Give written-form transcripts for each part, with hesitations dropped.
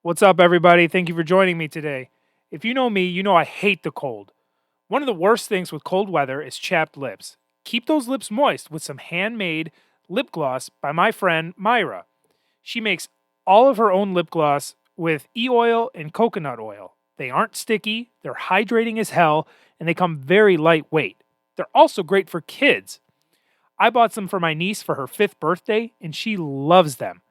What's up, everybody? Thank you for joining me today. If you know me, you know I hate the cold. One of the worst things with cold weather is chapped lips. Keep those lips moist with some handmade lip gloss by my friend Myra. She makes all of her own lip gloss with oil and coconut oil. They aren't sticky, they're hydrating as hell, and they come very lightweight. They're also great for kids. I bought some for my niece for her 5th birthday, and she loves them.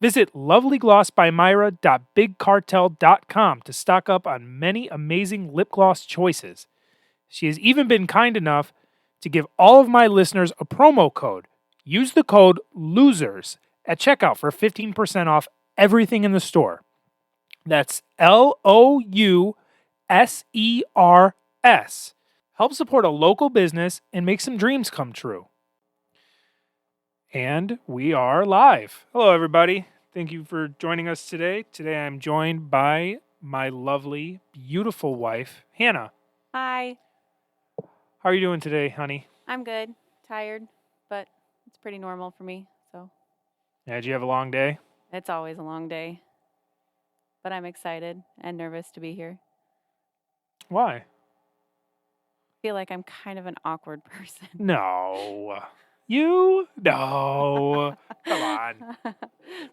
Visit lovelyglossbymyra.bigcartel.com to stock up on many amazing lip gloss choices. She has even been kind enough to give all of my listeners a promo code. Use the code LOSERS at checkout for 15% off everything in the store. That's LOUSERS. Help support a local business and make some dreams come true. And we are live. Hello, everybody. Thank you for joining us today. Today I'm joined by my lovely, beautiful wife, Hannah. Hi. How are you doing today, honey? I'm good. Tired, but it's pretty normal for me. So Yeah, did you have a long day? it's always a long day. But I'm excited and nervous to be here. Why? I feel like I'm kind of an awkward person. No. You? No. Come on.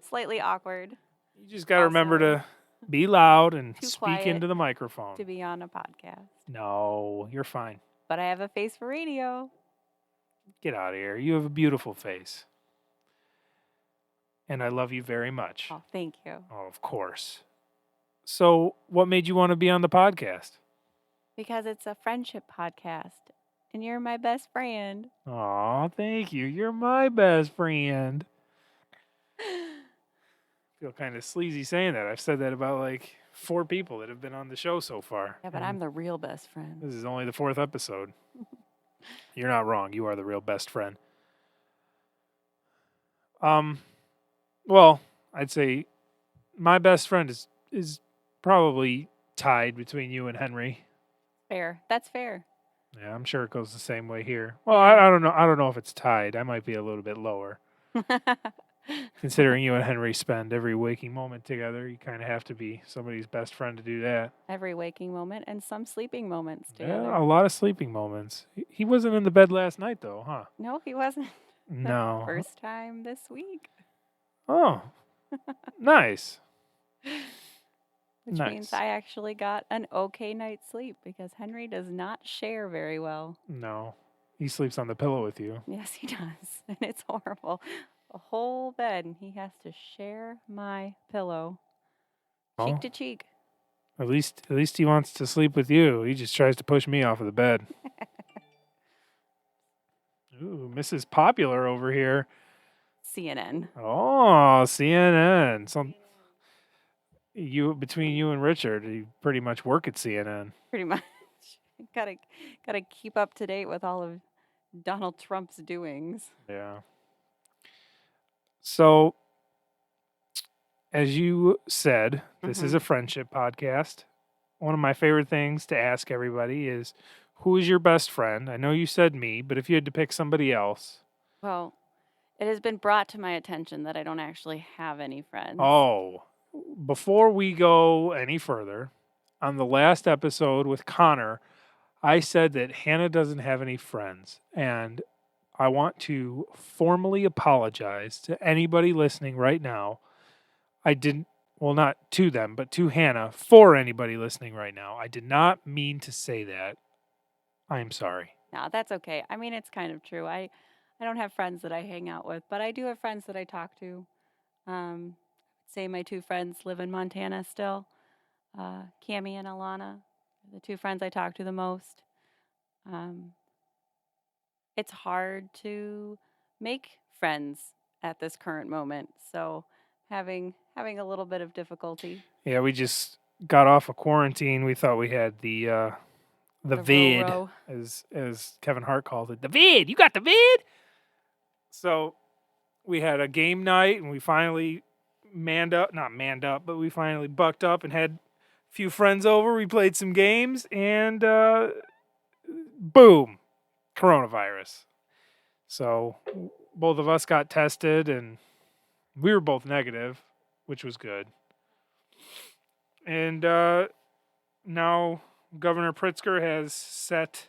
Slightly awkward You just got to remember Also, to be loud and too speak quiet into the microphone. to be on a podcast. No, you're fine. But I have a face for radio. Get out of here. You have a beautiful face. And I love you very much. Oh, thank you. Oh, of course. So, what made you want to be on the podcast? Because it's a friendship podcast. And you're my best friend. Aw, thank you. You're my best friend. Feel kind of sleazy saying that. I've said that about like 4 people that have been on the show so far. Yeah, but I'm the real best friend. This is only the 4th episode. You're not wrong. You are the real best friend. Well, I'd say my best friend is probably tied between you and Henry. Fair. That's fair. Yeah, I'm sure it goes the same way here. Well, I don't know. I don't know if it's tied. I might be a little bit lower. Considering you and Henry spend every waking moment together, you kind of have to be somebody's best friend to do that. Every waking moment and some sleeping moments together. Yeah, a lot of sleeping moments. He wasn't in the bed last night, though, huh? No, he wasn't. No. First time this week. Oh, nice. Which means I actually got an okay night's sleep because Henry does not share very well. No, he sleeps on the pillow with you. Yes, he does. And it's horrible. A whole bed, and he has to share my pillow. Cheek to cheek. At least he wants to sleep with you. He just tries to push me off of the bed. Ooh, Mrs. Popular over here. CNN. Oh, CNN. Between you and Richard, you pretty much work at CNN. Pretty much. Gotta keep up to date with all of Donald Trump's doings. Yeah. So, as you said, this is a friendship podcast. One of my favorite things to ask everybody is, who is your best friend? I know you said me, but if you had to pick somebody else. Well, it has been brought to my attention that I don't actually have any friends. Oh, before we go any further, on the last episode with Connor, I said that Hannah doesn't have any friends. And I want to formally apologize to anybody listening right now. I didn't, well, not to them, but to Hannah, for anybody listening right now. I did not mean to say that. I'm sorry. No, that's okay. I mean, it's kind of true. I don't have friends that I hang out with, but I do have friends that I talk to. Say my 2 friends live in Montana still. Cammie and Alana, the 2 friends I talk to the most. It's hard to make friends at this current moment, so having a little bit of difficulty. Yeah, we just got off of quarantine. We thought we had the vid, as Kevin Hart called it. The vid! You got the vid? So we had a game night, and we finally but we finally bucked up and had a few friends over. We played some games, and boom, coronavirus. So both of us got tested, and we were both negative, which was good. And now Governor Pritzker has set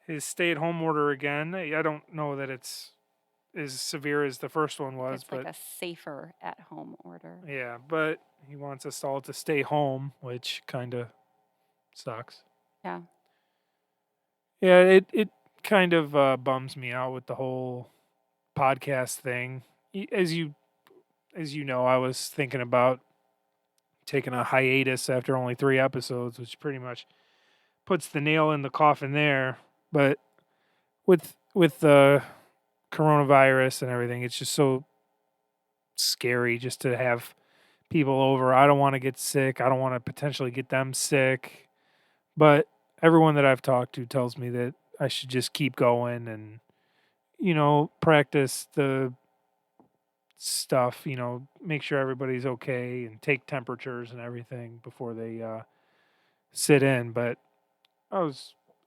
his stay-at-home order again. I don't know that it's as severe as the first one was, It's like but a safer at home order. yeah, but he wants us all to stay home, which kind of sucks. Yeah. Yeah, it kind of bums me out with the whole podcast thing. As you know, I was thinking about taking a hiatus after only 3 episodes, which pretty much puts the nail in the coffin there. But with the coronavirus and everything, it's just so scary just to have people over. I don't want to get sick. I don't want to potentially get them sick. But everyone that I've talked to tells me that I should just keep going and practice the stuff, make sure everybody's okay and take temperatures and everything before they sit in. But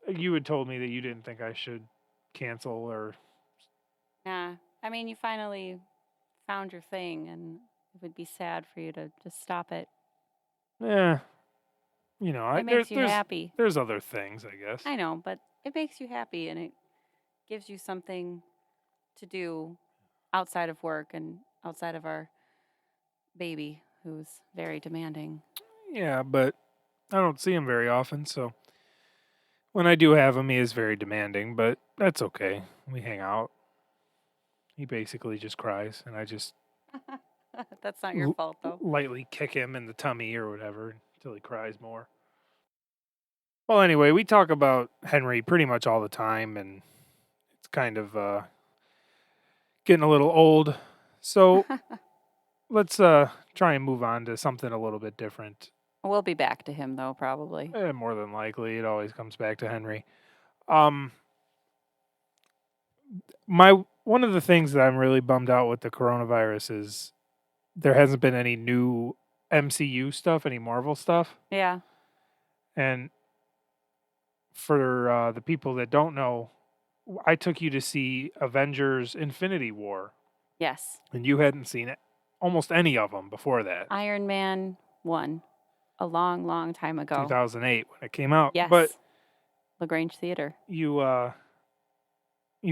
you had told me that you didn't think I should cancel or, Yeah. I mean, you finally found your thing, and it would be sad for you to just stop it. yeah, It makes you happy. there's other things, I guess. I know, but it makes you happy, and it gives you something to do outside of work and outside of our baby, who's very demanding. Yeah, but I don't see him very often, so when I do have him, he is very demanding, but that's okay. We hang out. He basically just cries, and I just That's not your fault, though. lightly kick him in the tummy or whatever until he cries more. Well, anyway, we talk about Henry pretty much all the time, and it's kind of getting a little old. So let's try and move on to something a little bit different. We'll be back to him, though, probably. More than likely, it always comes back to Henry. Um, one of the things that I'm really bummed out with the coronavirus is there hasn't been any new MCU stuff, any Marvel stuff. Yeah. And for the people that don't know, I took you to see Avengers Infinity War. Yes. And you hadn't seen it, almost any of them before that. Iron Man 1, a long, long time ago. 2008 when it came out. Yes. But LaGrange Theater. You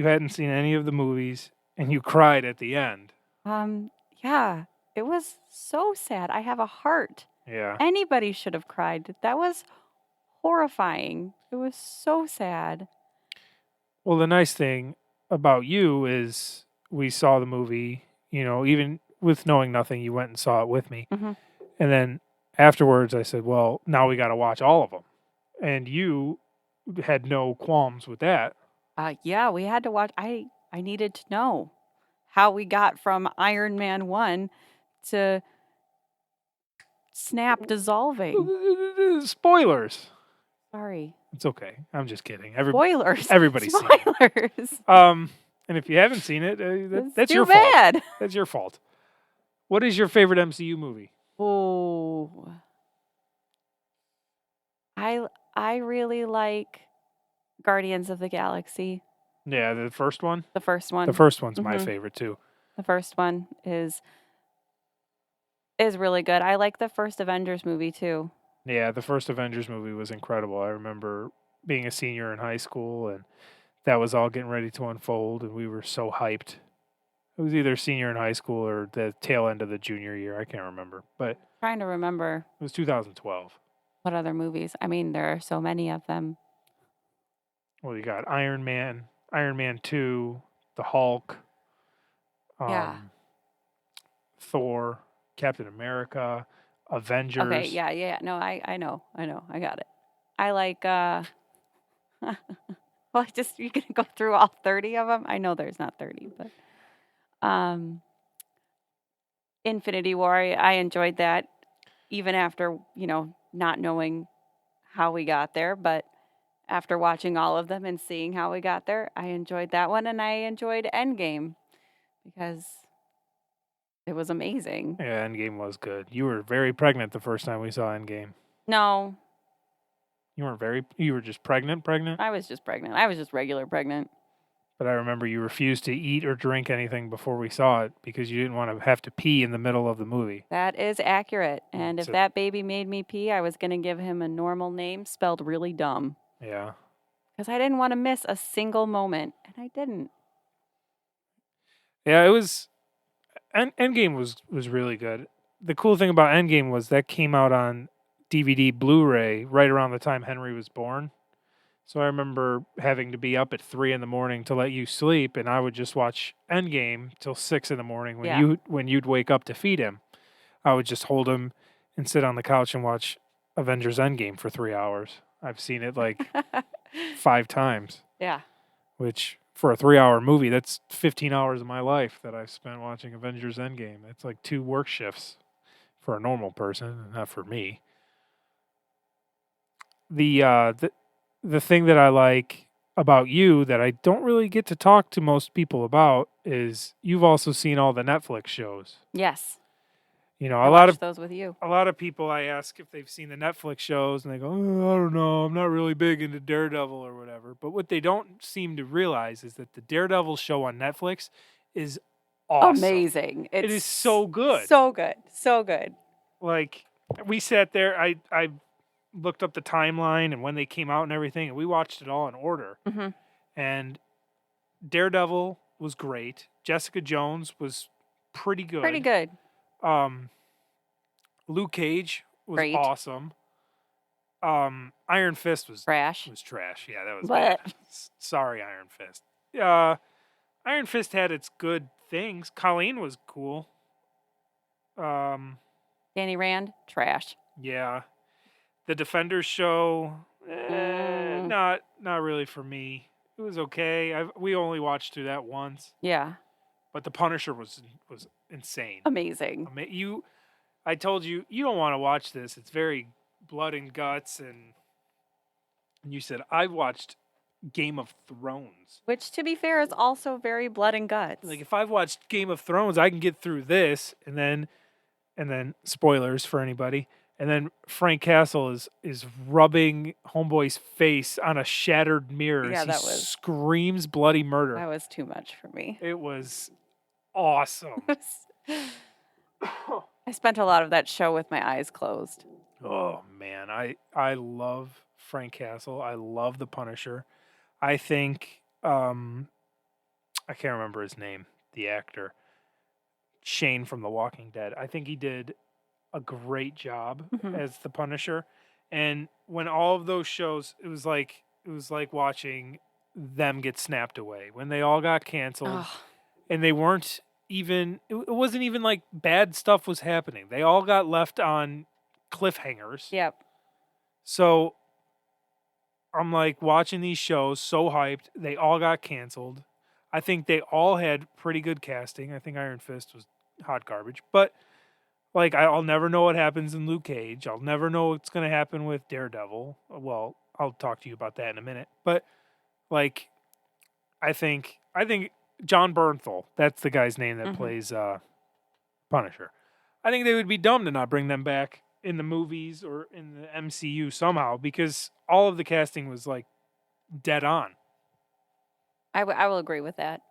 hadn't seen any of the movies, and you cried at the end. Yeah. It was so sad. I have a heart. Yeah. Anybody should have cried. That was horrifying. It was so sad. Well, the nice thing about you is we saw the movie, even with knowing nothing, you went and saw it with me. Mm-hmm. And then afterwards, I said, well, now we got to watch all of them. And you had no qualms with that. Yeah, we had to watch. I needed to know how we got from Iron Man 1 to Snap dissolving. Spoilers. Sorry. It's okay. I'm just kidding. Spoilers. Everybody's seen Spoilers. it. And if you haven't seen it, that's your bad. fault. That's your fault. What is your favorite MCU movie? Oh. I really like Guardians of the Galaxy. Yeah, the first one? The first one. The first one's my favorite too. The first one is really good. I like the first Avengers movie too. Yeah, the first Avengers movie was incredible. I remember being a senior in high school and that was all getting ready to unfold and we were so hyped. It was either senior in high school or the tail end of the junior year. I can't remember, but trying to remember. It was 2012. What other movies? I mean, there are so many of them. Well, you got Iron Man 2, the Hulk, Thor, Captain America, Avengers. Okay, yeah. No, I know. I got it. I like, well, you're going to go through all 30 of them? I know there's not 30, but Infinity War, I enjoyed that even after, not knowing how we got there, but after watching all of them and seeing how we got there, I enjoyed that one, and I enjoyed Endgame because it was amazing. Yeah, Endgame was good. You were very pregnant the first time we saw Endgame. No. You were just pregnant? I was just pregnant. I was just regular pregnant. But I remember you refused to eat or drink anything before we saw it because you didn't want to have to pee in the middle of the movie. That is accurate. And if So, that baby made me pee, I was going to give him a normal name spelled really dumb. yeah. Because I didn't want to miss a single moment. And I didn't. Yeah, it was. Endgame was really good. The cool thing about Endgame was that came out on DVD Blu-ray right around the time Henry was born. So I remember having to be up at 3 in the morning to let you sleep, and I would just watch Endgame till 6 in the morning Yeah. when you'd wake up to feed him. I would just hold him and sit on the couch and watch Avengers Endgame for 3 hours. I've seen it like 5 times, Yeah. which for a 3 hour movie, that's 15 hours of my life that I've spent watching Avengers Endgame. That's like 2 work shifts for a normal person, not for me. The thing that I like about you that I don't really get to talk to most people about is you've also seen all the Netflix shows. Yes. You know, I watched those with you. a lot of people I ask if they've seen the Netflix shows and they go, oh, I don't know, I'm not really big into Daredevil or whatever. But what they don't seem to realize is that the Daredevil show on Netflix is awesome. Amazing. It is so good. So good. So good. Like we sat there, I looked up the timeline and when they came out and everything, and we watched it all in order. Mm-hmm. And Daredevil was great. Jessica Jones was pretty good. Pretty good. Luke Cage was Great. awesome. Iron Fist was Trash. Yeah, that was But bad. Sorry, Iron Fist. Iron Fist had its good things. Colleen was cool. Danny Rand, trash. Yeah. The Defenders show, not really for me. It was okay. We only watched through that once. Yeah. But The Punisher was insane. Amazing. I told you don't want to watch this. It's very blood and guts, and you said I watched Game of Thrones. Which, to be fair, is also very blood and guts. Like if I've watched Game of Thrones, I can get through this, and then spoilers for anybody. And then Frank Castle is rubbing Homeboy's face on a shattered mirror. Yeah, as that he was screams bloody murder. That was too much for me. It was awesome. I spent a lot of that show with my eyes closed. Oh man, I love Frank Castle. I love the Punisher. I think I can't remember his name, the actor. Shane from The Walking Dead. I think he did a great job as the Punisher. And when all of those shows, it was like watching them get snapped away. When they all got canceled and they weren't even it wasn't even like bad stuff was happening. They all got left on cliffhangers. Yep. So I'm like watching these shows so hyped. They all got canceled. I think they all had pretty good casting. I think Iron Fist was hot garbage, but like I'll never know what happens in Luke Cage. I'll never know what's going to happen with Daredevil. Well, I'll talk to you about that in a minute. But like I think John Bernthal, that's the guy's name that plays Punisher. I think they would be dumb to not bring them back in the movies or in the MCU somehow because all of the casting was like dead on. I will agree with that.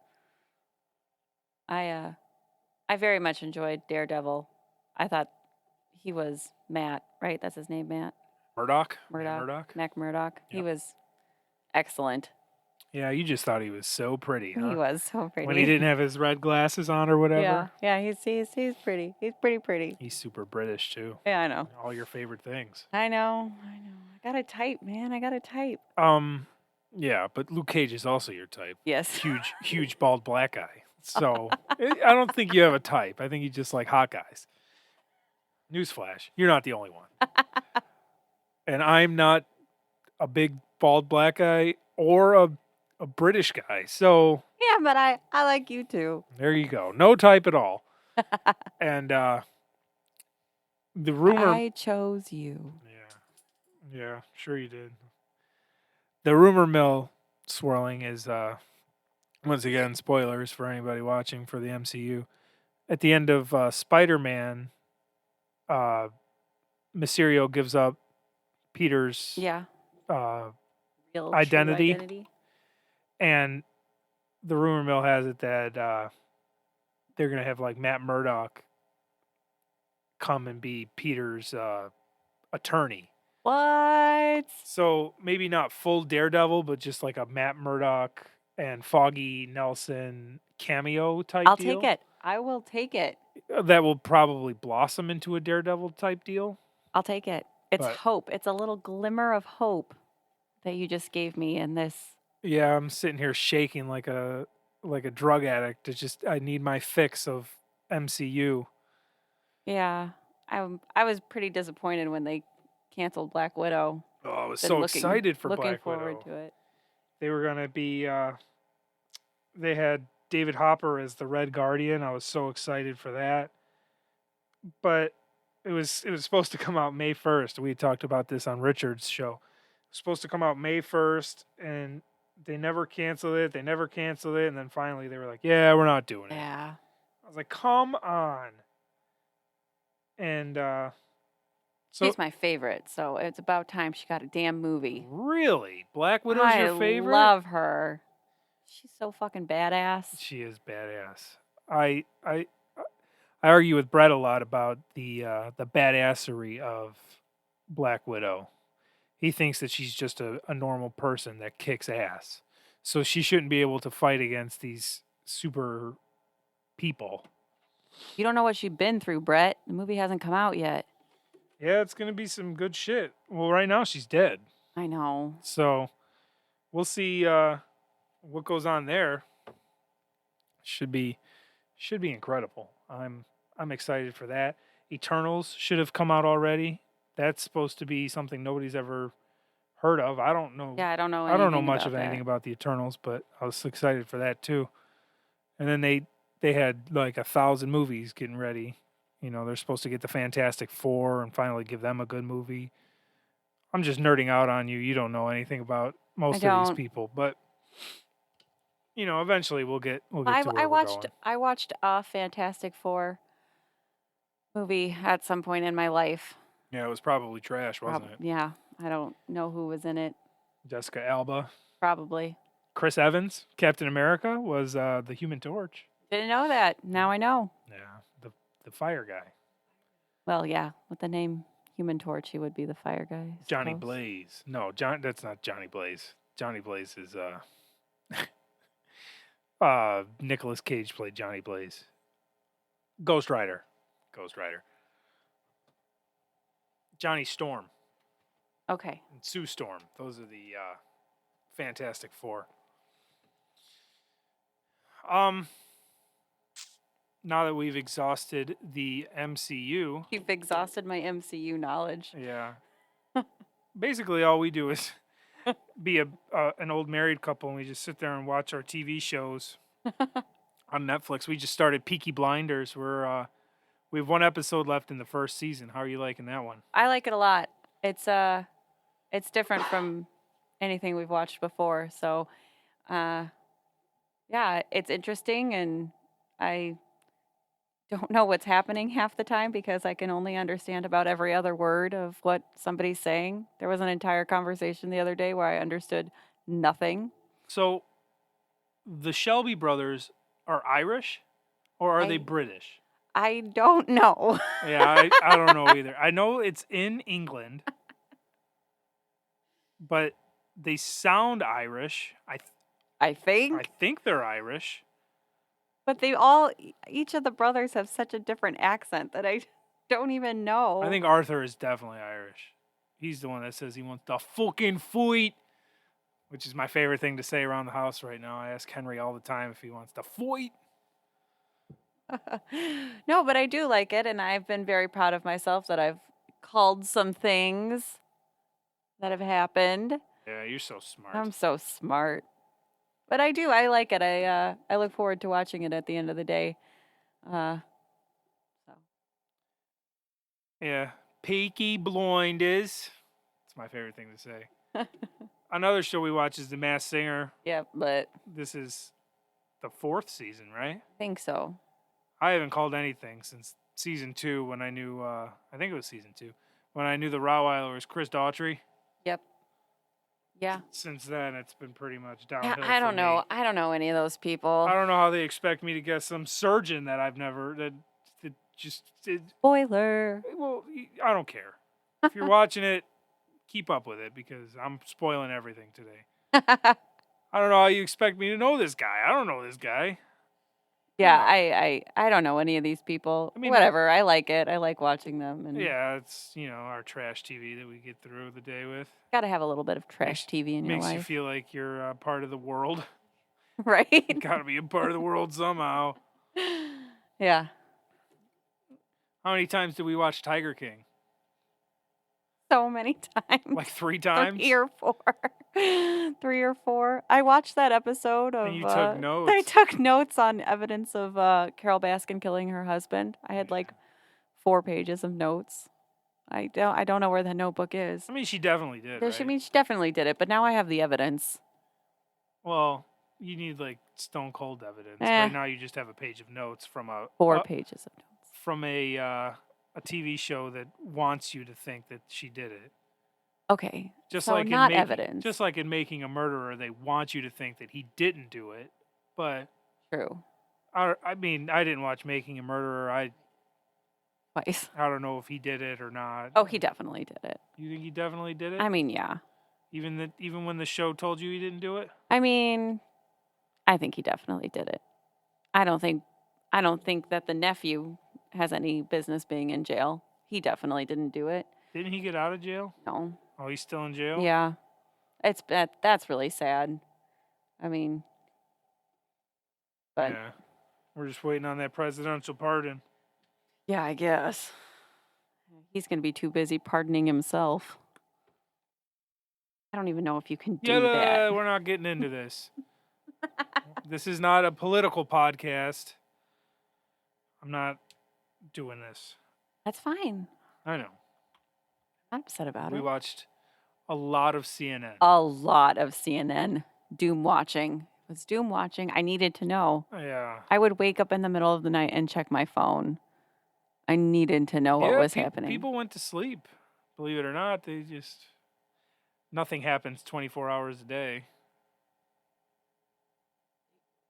I very much enjoyed Daredevil. I thought he was Matt, right? That's his name, Matt? Murdock. Mac Murdock. Yep. He was excellent. Yeah, you just thought he was so pretty, huh? He was so pretty. When he didn't have his red glasses on or whatever. Yeah, he's pretty. He's pretty pretty. He's super British too. Yeah, I know. All your favorite things. I know. I got to type, man. I got to type. Yeah, but Luke Cage is also your type. Yes. Huge bald black guy. So I don't think you have a type. I think you just like hot guys. Newsflash, you're not the only one. And I'm not a big bald black guy or a British guy. So yeah, but I like you too. There you go. No type at all. And the rumor I chose you. Yeah, sure you did. The rumor mill swirling is once again spoilers for anybody watching for the MCU. At the end of Spider-Man, Mysterio gives up Peter's Real identity. true identity. And the rumor mill has it that they're gonna have like Matt Murdock come and be Peter's attorney. What? So maybe not full Daredevil, but just like a Matt Murdock and Foggy Nelson cameo type I'll take deal. it. I will take it. That will probably blossom into a Daredevil type deal. I'll take it. It's But hope. It's a little glimmer of hope that you just gave me in this. yeah, I'm sitting here shaking like a drug addict. It's just I need my fix of MCU. Yeah. I was pretty disappointed when they canceled Black Widow. Oh, I was Been so excited for looking Black forward Widow. to it. They were gonna be they had David Hopper as the Red Guardian. I was so excited for that. But it was supposed to come out May 1st. We talked about this on Richard's show. It was supposed to come out May 1st and they never canceled it. They never canceled it and then finally they were like, "Yeah, we're not doing it." Yeah. I was like, "Come on." And so She's my favorite, so it's about time she got a damn movie. really, Black Widow's I your favorite? love her. She's so fucking badass. She is badass. I argue with Brett a lot about the badassery of Black Widow. He thinks that she's just a normal person that kicks ass. So she shouldn't be able to fight against these super people. You don't know what she's been through, Brett. The movie hasn't come out yet. Yeah, it's gonna be some good shit. Well, right now she's dead. I know. So we'll see what goes on there. Should be incredible. I'm excited for that. Eternals should have come out already. That's supposed to be something nobody's ever heard of. I don't know. Yeah, I don't know I don't know anything much about of anything that. about the Eternals, but I was excited for that too. And then they had like 1,000 movies getting ready. You know, they're supposed to get the Fantastic Four and finally give them a good movie. I'm just nerding out on you. You don't know anything about most of these don't. people, but you know, eventually we'll get to where I we're watched going. I watched a Fantastic Four movie at some point in my life. Yeah, it was probably trash, wasn't it? Yeah, I don't know who was in it. Jessica Alba, Probably. Chris Evans, Captain America was the Human Torch. Didn't know that. Now I know. Yeah, the fire guy. Well, yeah, with the name Human Torch, he would be the fire guy. I Johnny suppose. Blaze. No, that's not Johnny Blaze. Johnny Blaze is Nicolas Cage played Johnny Blaze. Ghost Rider. Ghost Rider. Johnny Storm Okay. and Sue Storm. Those are the Fantastic Four. Now that we've exhausted the MCU, You've exhausted my MCU knowledge. yeah. Basically, all we do is be an old married couple, and we just sit there and watch our TV shows on Netflix. We just started Peaky Blinders. We have one episode left in the first season. How are you liking that one? I like it a lot. It's different from anything we've watched before. So, yeah, it's interesting, and I don't know what's happening half the time because I can only understand about every other word of what somebody's saying. There was an entire conversation the other day where I understood nothing. So, the Shelby brothers are Irish, or are they I- British? I don't know. Yeah, I don't know either. I know it's in England, but they sound Irish. I think. I think they're Irish. But each of the brothers have such a different accent that I don't even know. I think Arthur is definitely Irish. He's the one that says he wants the fucking fight, which is my favorite thing to say around the house right now. I ask Henry all the time if he wants the fight. No, but I do like it, and I've been very proud of myself that I've called some things that have happened. Yeah, you're so smart. I'm so smart. But I do. I like it. I look forward to watching it at the end of the day. So Yeah, Peaky Blinders. It's my favorite thing to say. Another show we watch is The Masked Singer. yeah, but This is the 4th season, right? I think so. I haven't called anything since season 2 when I knew, I think it was season 2, when I knew the Rottweiler was Chris Daughtry. Yep. Yeah. Since then, it's been pretty much Yeah, downhill I for don't know. me. I don't know any of those I people. don't know how they expect me to guess some surgeon that I've never that just Spoiler. well, I don't care. If you're watching it, keep up with it because I'm spoiling everything today. I don't know how you expect me to know this guy. I don't know this guy. Yeah, No. I don't know any of these people. I mean, Whatever. I like it. I like watching them, and yeah, it's our trash TV that we get through the day with. got to have a little bit of trash Makes TV in your makes you life, feel like you're part of the world. You right? got to be a part of the world somehow. Yeah. How many times did we watch Tiger King? So many times. Like 3 times? 3 or 4. 3 or 4. I watched that episode of And you took I notes. took notes on evidence of Carol Baskin killing her husband. I had like 4 pages of notes. I don't know where the notebook is. I mean, she definitely did, right? I mean, she definitely did it, but now I have the evidence. Well, you need like stone cold evidence. Eh, Right now, you just have a page of notes from 4 pages of notes. from a TV show that wants you to think that she did it. Okay. Just so like not in evidence. just like in Making a Murderer, they want you to think that he didn't do it. But True. I mean, I didn't watch Making a Murderer. Twice. I don't know if he did it or not. Oh, he definitely did it. You think he definitely did it? I mean, yeah. Even when the show told you he didn't do it? I mean, I think he definitely did it. I don't think that the nephew has any business being in jail. He definitely didn't do it. Didn't he get out of jail? No. Oh, he's still in jail? Yeah. That's really sad. I mean, but Yeah. We're just waiting on that presidential pardon. yeah, I guess. He's going to be too busy pardoning himself. I don't even know if you can do that. We're not getting into this. This is not a political podcast. I'm not doing this. That's fine. I know. I'm not upset about We it. watched a lot of CNN. A lot of CNN doom watching. It was doom watching. I needed to know. Yeah. I would wake up in the middle of the night and check my phone. I needed to know what was happening. People went to sleep. Believe it or not, nothing happens 24 hours a day.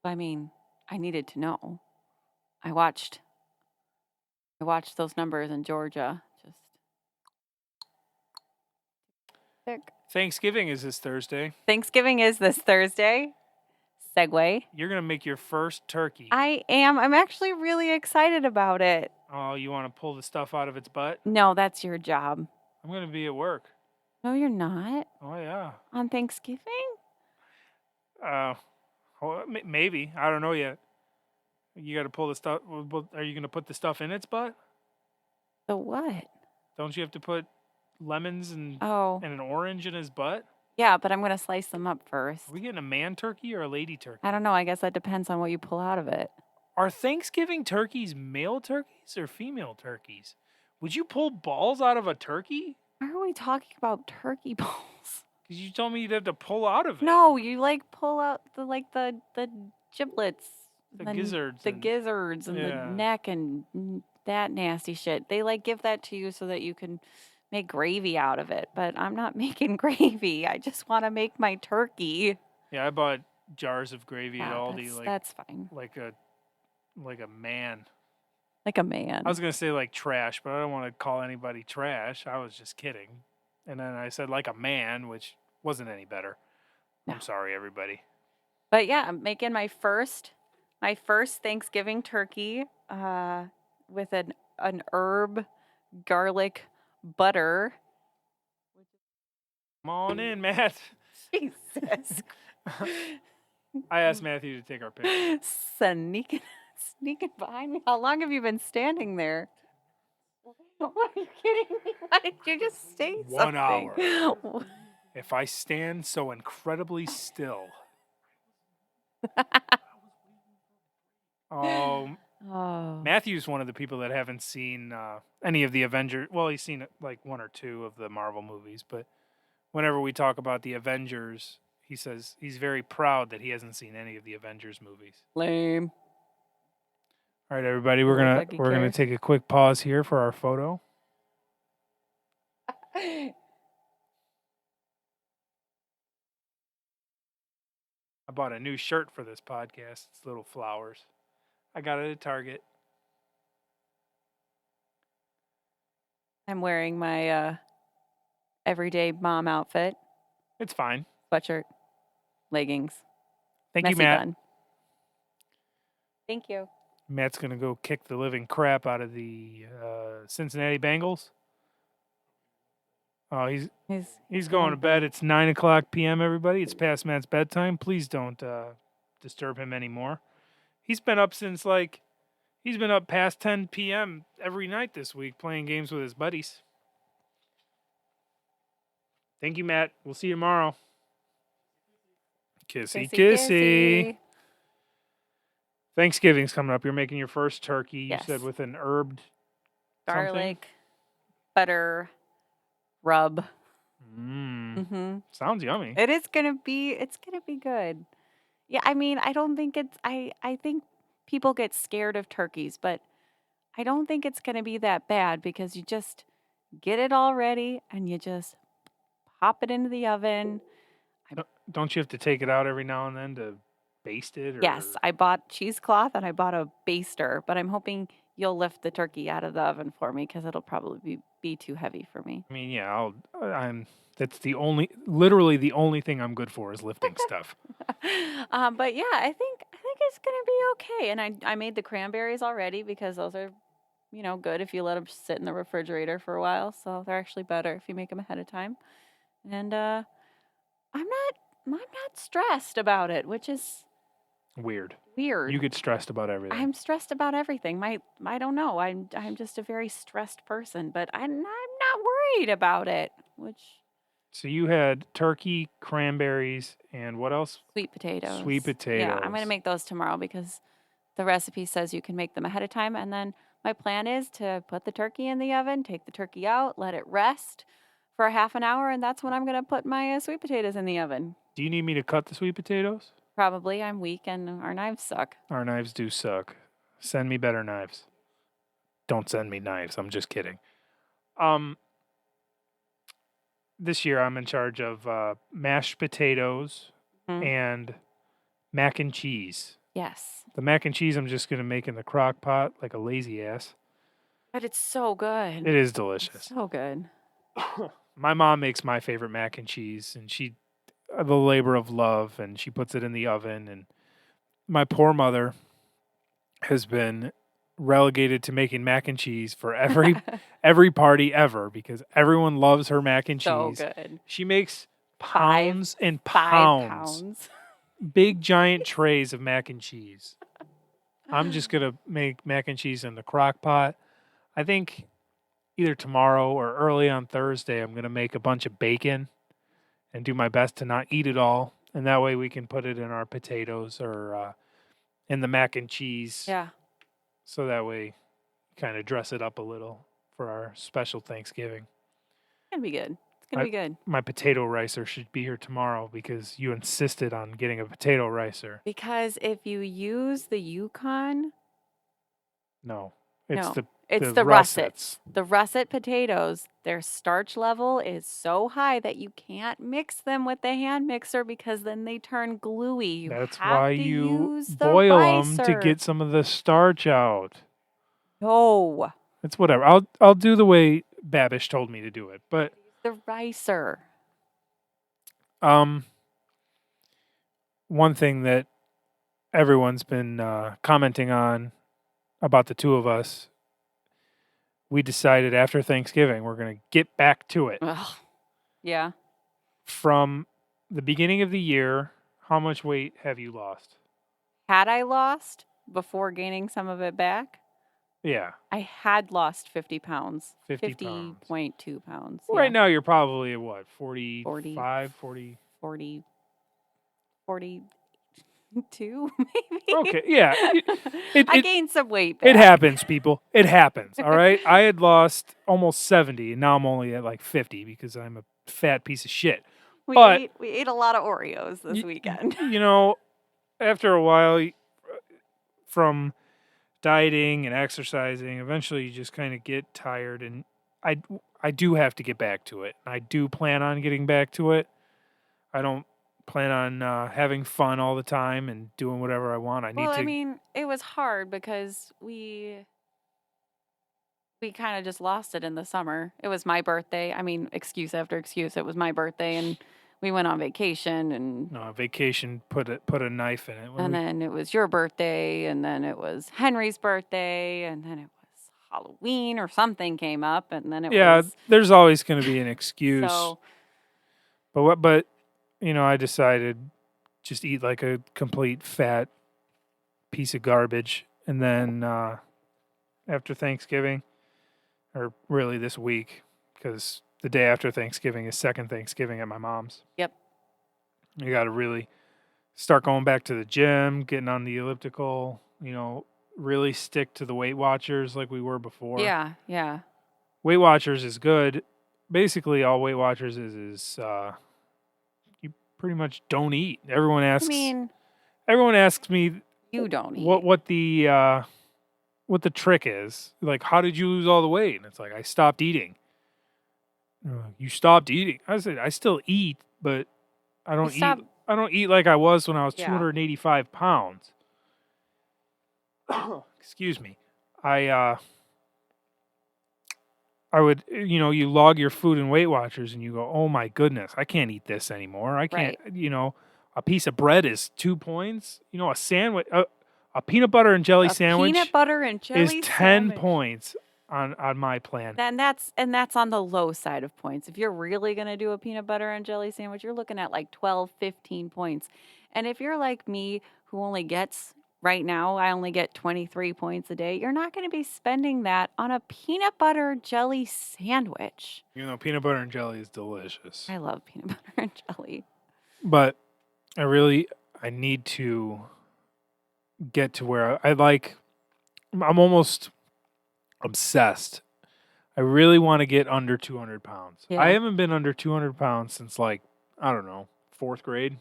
I mean, I needed to know. I watched those numbers in Georgia. Just sick. Thanksgiving is this Thursday. Thanksgiving is this Thursday. Segue. You're going to make your first turkey. I am. I'm actually really excited about it. Oh, you want to pull the stuff out of its butt? No, that's your job. I'm going to be at work. No, you're not. Oh, yeah. On Thanksgiving? Maybe. I don't know yet. You got to pull the stuff. Are you going to put the stuff in its butt? The what? Don't you have to put lemons and Oh, an orange in his butt? yeah, but I'm going to slice them up first. Are we getting a man turkey or a lady turkey? I don't know. I guess that depends on what you pull out of it. Are Thanksgiving turkeys male turkeys or female turkeys? Would you pull balls out of a turkey? Why are we talking about turkey balls? Because you told me you'd have to pull out of it. No, you like pull out the giblets, The gizzards. the gizzards, and the neck and that nasty shit. They like give that to you so that you can make gravy out of it. But I'm not making gravy. I just want to make my turkey. Yeah, I bought jars of gravy at Aldi. That's fine. Like a man. Like a man. I was gonna say like trash, but I don't want to call anybody trash. I was just kidding. And then I said like a man, which wasn't any better. No. I'm sorry, everybody. But yeah, I'm making my first Thanksgiving turkey with an herb garlic butter. Come on in, Matt. Jesus. I asked Matthew to take our picture. Sneaking behind me. How long have you been standing there? Are you kidding me? Why did you just say something? 1 hour. If I stand so incredibly still. Oh. Matthew's one of the people that haven't seen any of the Avengers. Well, he's seen like 1 or 2 of the Marvel movies, but whenever we talk about the Avengers, he says he's very proud that he hasn't seen any of the Avengers movies. Lame. All right, everybody, we're gonna take a quick pause here for our photo. I bought a new shirt for this podcast. It's little flowers. I got it at Target. I'm wearing my everyday mom outfit: It's fine. sweatshirt, leggings, Thank you, messy Matt. bun. Thank you. Matt's going to go kick the living crap out of the Cincinnati Bengals. Oh, he's going to bed. It's 9:00 p.m. Everybody, it's past Matt's bedtime. Please don't disturb him anymore. He's been up since he's been up past 10 p.m. every night this week playing games with his buddies. Thank you, Matt. We'll see you tomorrow. Kissy, kissy. Thanksgiving's coming up. You're making your first turkey. You Yes. said with an herbed Garlic, butter, rub. Sounds yummy. It's gonna be good. Yeah, I mean, I don't think it's I think people get scared of turkeys, but I don't think it's gonna be that bad because you just get it all ready and you just pop it into the oven. Don't you have to take it out every now and then to baste it? Or... Yes, I bought cheesecloth and I bought a baster, but I'm hoping you'll lift the turkey out of the oven for me because it'll probably be too heavy for me. I mean, yeah, that's literally the only thing I'm good for is lifting stuff. But yeah, I think it's gonna be okay. And I made the cranberries already because those are, good if you let them sit in the refrigerator for a while. So they're actually better if you make them ahead of time. And I'm not stressed about it, which is weird. You get stressed about everything. I'm stressed about everything. I don't know. I'm just a very stressed person, but I'm not worried about it. So you had turkey, cranberries, and what else? Sweet potatoes. Sweet potatoes. Yeah, I'm going to make those tomorrow because the recipe says you can make them ahead of time. And then my plan is to put the turkey in the oven, take the turkey out, let it rest for a half an hour, and that's when I'm going to put my sweet potatoes in the oven. Do you need me to cut the sweet potatoes? Probably. I'm weak and our knives suck. Our knives do suck. Send me better knives. Don't send me knives. I'm just kidding. This year I'm in charge of mashed potatoes and mac and cheese. Yes. The mac and cheese I'm just going to make in the crock pot like a lazy ass. But it's so good. It is delicious. So good. My mom makes my favorite mac and cheese, and the labor of love, and she puts it in the oven. And my poor mother has been relegated to making mac and cheese for every party ever because everyone loves her mac and cheese. So good. She makes pounds and pounds. Big giant trays of mac and cheese. I'm just going to make mac and cheese in the crock pot. I think either tomorrow or early on Thursday, I'm going to make a bunch of bacon and do my best to not eat it all. And that way we can put it in our potatoes or in the mac and cheese. Yeah. So that way kind of dress it up a little for our special Thanksgiving. It's going to be good. It's going to be good. My potato ricer should be here tomorrow because you insisted on getting a potato ricer. Because if you use the Yukon... No. It's the the russets. The russet potatoes, their starch level is so high that you can't mix them with the hand mixer because then they turn gluey. That's why you boil them ricer. to get some of the starch out. No. It's whatever. I'll do the way Babish told me to do it. But the ricer. One thing that everyone's been commenting on about the two of us, we decided after Thanksgiving we're going to get back to it. Ugh. Yeah. From the beginning of the year, how much weight have you lost? Had I lost before gaining some of it back? Yeah. I had lost 50 pounds. 50.2 pounds. Well, yeah. right now you're probably at what? 45, 40? 42, maybe. Okay, yeah. I gained some weight back. It happens, people. It happens, all right? I had lost almost 70, and now I'm only at like 50 because I'm a fat piece of shit. We ate a lot of Oreos this weekend. After a while, from dieting and exercising, eventually you just kind of get tired, and I do have to get back to it. I do plan on getting back to it. I don't plan on having fun all the time and doing whatever I want. I Well, need I to. mean, it was hard because we kind of just lost it in the summer. It was my birthday. I mean, excuse after excuse. It was my birthday, and we went on vacation, and Vacation put a knife in it. then it was your birthday, and then it was Henry's birthday, and then it was Halloween or something came up, and then it Yeah, was there's always going to be an excuse. so. But I decided just eat like a complete fat piece of garbage, and then after Thanksgiving, or really this week, because the day after Thanksgiving is second Thanksgiving at my mom's. Yep. You got to really start going back to the gym, getting on the elliptical, really stick to the Weight Watchers like we were before. Yeah, yeah. Weight Watchers is good. Basically, all Weight Watchers is you pretty much don't eat. Everyone I asks mean, me you don't eat. what the trick is. Like, how did you lose all the weight? And it's like, I stopped eating. You stopped eating. I said, I still eat, but I don't eat. I don't eat like I was when I was 285 pounds. Excuse me. I would, you log your food in Weight Watchers and you go, oh my goodness, I can't eat this anymore. I can't, a piece of bread is 2 points. A sandwich, a peanut butter and jelly sandwich peanut butter and jelly is 10 points on my plan. Then that's on the low side of points. If you're really going to do a peanut butter and jelly sandwich, you're looking at like 12, 15 points. And if you're like me, who only gets right now, I only get 23 points a day, you're not going to be spending that on a peanut butter jelly sandwich. Peanut butter and jelly is delicious. I love peanut butter and jelly. But I need to get to where I'm almost obsessed. I really want to get under 200 pounds. Yeah. I haven't been under 200 pounds since I don't know, 4th grade.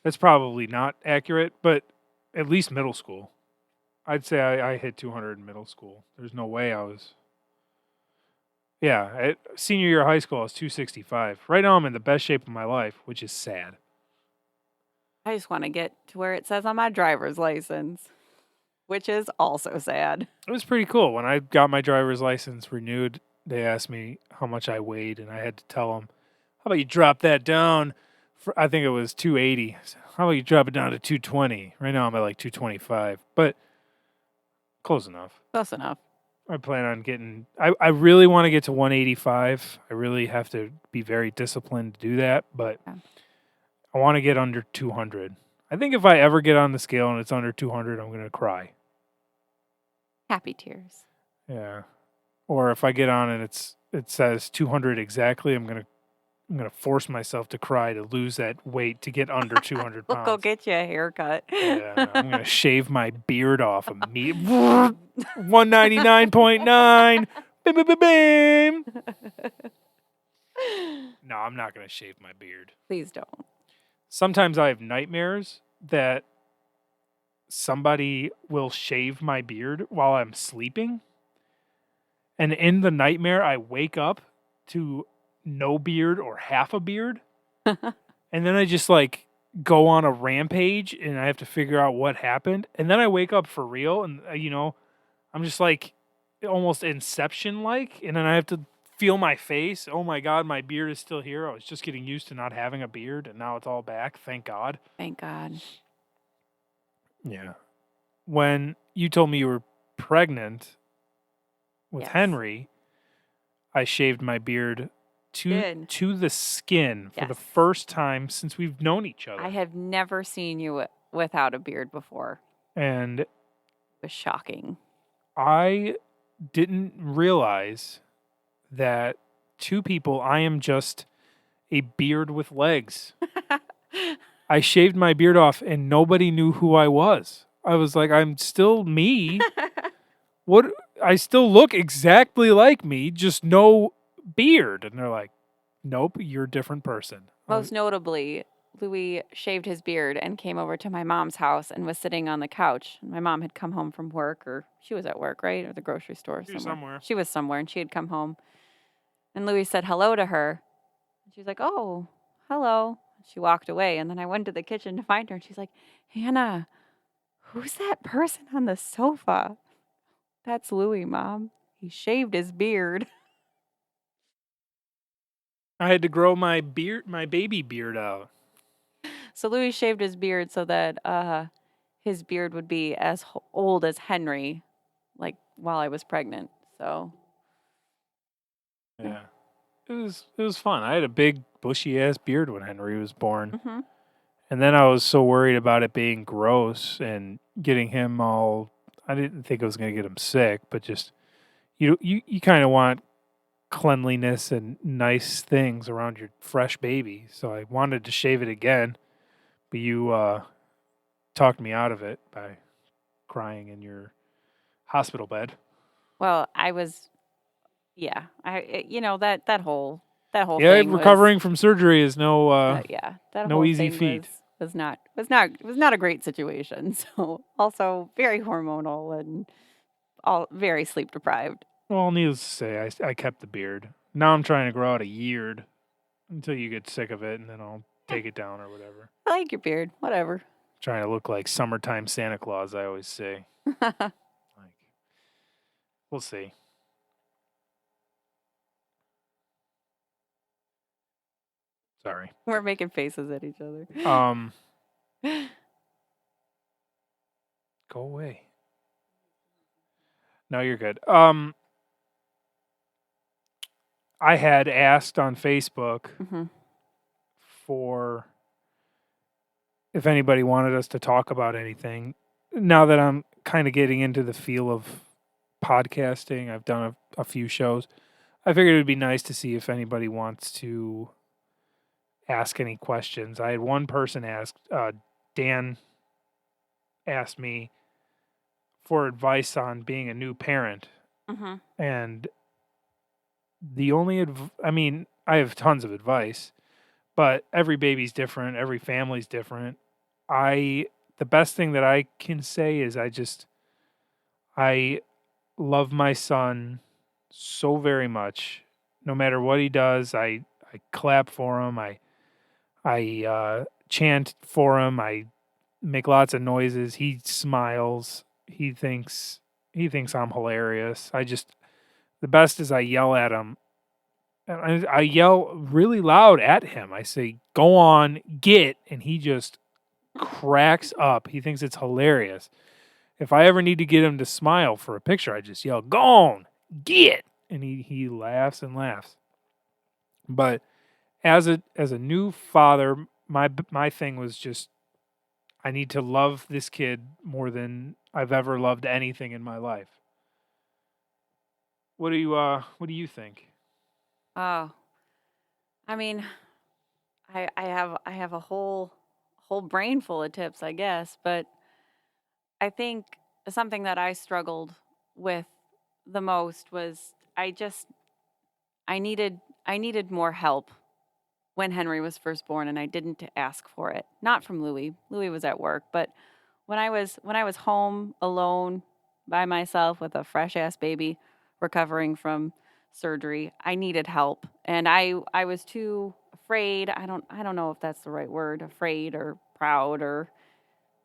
That's probably not accurate, but at least middle school. I'd say I hit 200 in middle school. There's no way I was. Yeah, at senior year of high school, I was 265. Right now, I'm in the best shape of my life, which is sad. I just want to get to where it says on my driver's license, which is also sad. It was pretty cool. When I got my driver's license renewed, they asked me how much I weighed, and I had to tell them, how about you drop that down? I think it was 280. How about you drop it down to 220? Right now I'm at like 225, but close enough. Close enough. I plan on getting, I really want to get to 185. I really have to be very disciplined to do that, but I want to get under 200. I think if I ever get on the scale and it's under 200, I'm going to cry. Happy tears. Yeah. Or if I get on and it says 200 exactly, I'm gonna force myself to cry to lose that weight to get under 200 pounds. We'll go get you a haircut. Yeah, I'm gonna shave my beard off immediately. 199.9. Bim, bim, bim, bim. No, I'm not gonna shave my beard. Please don't. Sometimes I have nightmares that somebody will shave my beard while I'm sleeping. And in the nightmare, I wake up to no beard or half a beard. And then I just go on a rampage and I have to figure out what happened. And then I wake up for real and, I'm just almost Inception like. And then I have to feel my face. Oh my God, my beard is still here. I was just getting used to not having a beard and now it's all back. Thank God. Thank God. Yeah. When you told me you were pregnant with Henry, I shaved my beard to the skin for the first time since we've known each other. I have never seen you without a beard before. And it was shocking. I didn't realize that to people, I am just a beard with legs. I shaved my beard off and nobody knew who I was. I was like, I'm still me. What? I still look exactly like me, just no beard. And they're like, nope, you're a different person. Most notably, Louis shaved his beard and came over to my mom's house and was sitting on the couch. My mom had come home from work, or she was at work, right? Or the grocery store. Somewhere. She was somewhere and she had come home. And Louis said hello to her. And she was like, oh, hello. She walked away, and then I went to the kitchen to find her, and she's like, Hannah, who's that person on the sofa? That's Louie, Mom. He shaved his beard. I had to grow my baby beard out. So Louis shaved his beard so that his beard would be as old as Henry, like while I was pregnant. So yeah. Yeah. It was fun. I had a big bushy ass beard when Henry was born. Mm-hmm. And then I was so worried about it being gross and getting him all. I didn't think I was going to get him sick, but just you kind of want cleanliness and nice things around your fresh baby. So I wanted to shave it again, but you talked me out of it by crying in your hospital bed. Well, I was, yeah, that whole Yeah, thing was, recovering from surgery is yeah, that no whole easy thing feat. was not a great situation. So also very hormonal and all very sleep deprived. Well, needless to say, I kept the beard. Now I'm trying to grow out a year until you get sick of it, and then I'll Eh, take it down or whatever. I like your beard, whatever. Trying to look like summertime Santa Claus, I always say. Like, we'll see. Sorry. We're making faces at each other. Um, go away. No, you're good. I had asked on Facebook hmm for if anybody wanted us to talk about anything. Now that I'm kind of getting into the feel of podcasting, I've done a few shows. I figured it would be nice to see if anybody wants to ask any questions. I had one person ask, Dan asked me for advice on being a new parent. hmm And I mean, I have tons of advice, but every baby's different, every family's different. The best thing that I can say is I love my son so very much. No matter what he does, I clap for him. I chant for him. I make lots of noises. He smiles. He thinks I'm hilarious. The best is I yell at him. And I yell really loud at him. I say, "Go on, get," and he just cracks up. He thinks it's hilarious. If I ever need to get him to smile for a picture, I just yell, "Go on, get," and he laughs and laughs. But as a new father, my thing was just I need to love this kid more than I've ever loved anything in my life. What do you think? Oh, I mean, I have a whole brain full of tips, I guess, but I think something that I struggled with the most was I needed more help when Henry was first born, and I didn't ask for it. Not from Louis. Louis was at work, but when I was home alone by myself with a fresh ass baby recovering from surgery, I needed help. And I was too afraid. I don't know if that's the right word, afraid or proud, or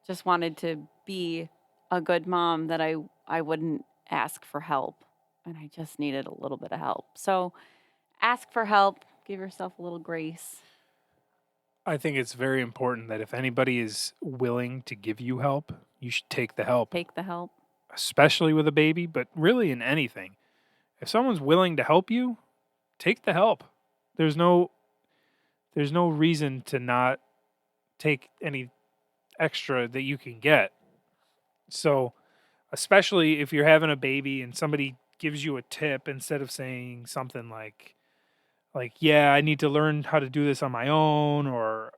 just wanted to be a good mom that I wouldn't ask for help. And I just needed a little bit of help. So ask for help, give yourself a little grace, I think it's very important that if anybody is willing to give you help, you should take the help, take the help. especially with a baby, but really in anything. If someone's willing to help you, take the help. There's no there's no reason to not take any extra that you can get. So, especially if you're having a baby and somebody gives you a tip instead of saying something like yeah, I need to learn how to do this on my own or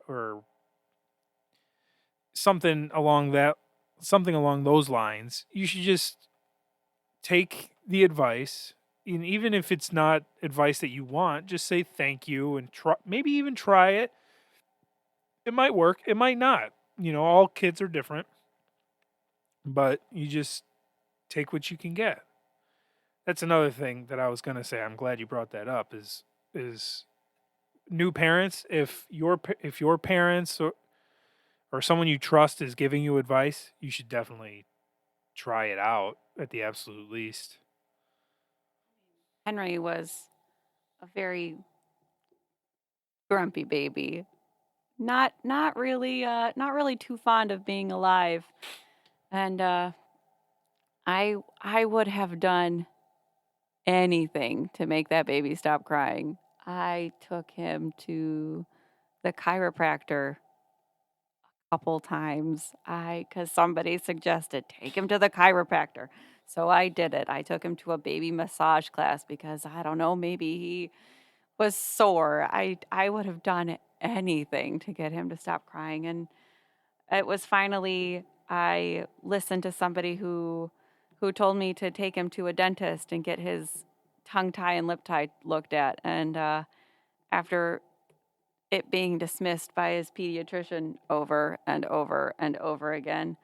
something along those lines, you should just take the advice. And even if it's not advice that you want, just say thank you and maybe even try it. It might work, it might not. All kids are different, but you just take what you can get. That's another thing that I was going to say. I'm glad you brought that up is new parents, if your parents or someone you trust is giving you advice, you should definitely try it out at the absolute least. Henry was a very grumpy baby. Not really too fond of being alive. And I would have done anything to make that baby stop crying. I took him to the chiropractor a couple times. Cuz somebody suggested take him to the chiropractor. So I did it. I took him to a baby massage class because I don't know, maybe he was sore. I would have done anything to get him to stop crying, and it was finally I listened to somebody who told me to take him to a dentist and get his tongue tie and lip tie looked at. And after it being dismissed by his pediatrician over and over and over again,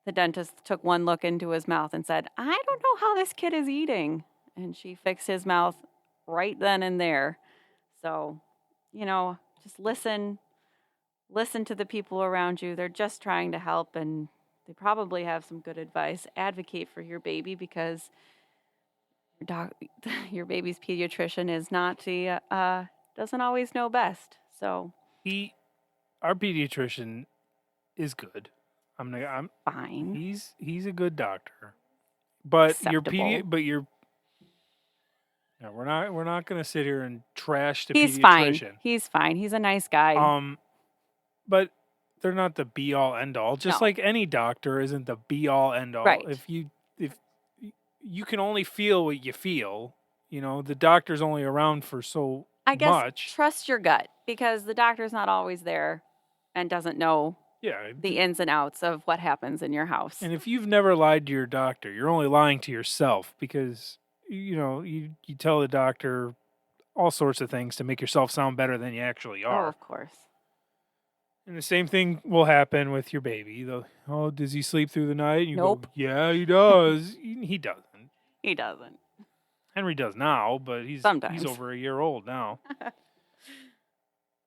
the dentist took one look into his mouth and said, "I don't know how this kid is eating." And she fixed his mouth right then and there. So, just listen to the people around you. They're just trying to help, and they probably have some good advice. Advocate for your baby because your doc, your baby's pediatrician is not the doesn't always know best. So He, our pediatrician, is good. I'm fine, he's a good doctor. But acceptable. no, we're not gonna sit here and trash the He's fine. pediatrician. He's fine. He's a nice guy. Um, but they're not the be all end all. Just No, like any doctor isn't the be all end all. right. If you can only feel what you feel, the doctor's only around for so I guess much. trust your gut because the doctor's not always there and doesn't know Yeah, the ins and outs of what happens in your house. and if you've never lied to your doctor, you're only lying to yourself because you tell the doctor all sorts of things to make yourself sound better than you actually Oh, are. of course. And the same thing will happen with your baby. Oh, does he sleep through the night? And you go, Nope, yeah, he does. He doesn't. he doesn't. Henry does now, but he's Sometimes. over a year old now.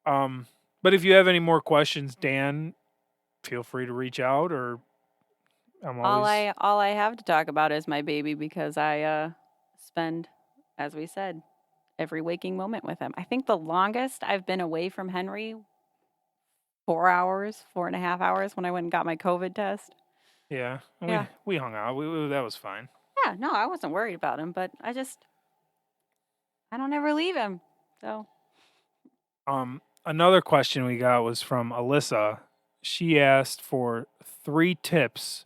But if you have any more questions, Dan, feel free to reach out. Or I'm always All I have to talk about is my baby because I spend, as we said, every waking moment with him. I think the longest I've been away from Henry 4 hours, 4.5 hours when I went and got my COVID test. yeah. Yeah. We hung out. That was fine. Yeah, no, I wasn't worried about him, but I don't ever leave him. So Another question we got was from Alyssa. She asked for 3 tips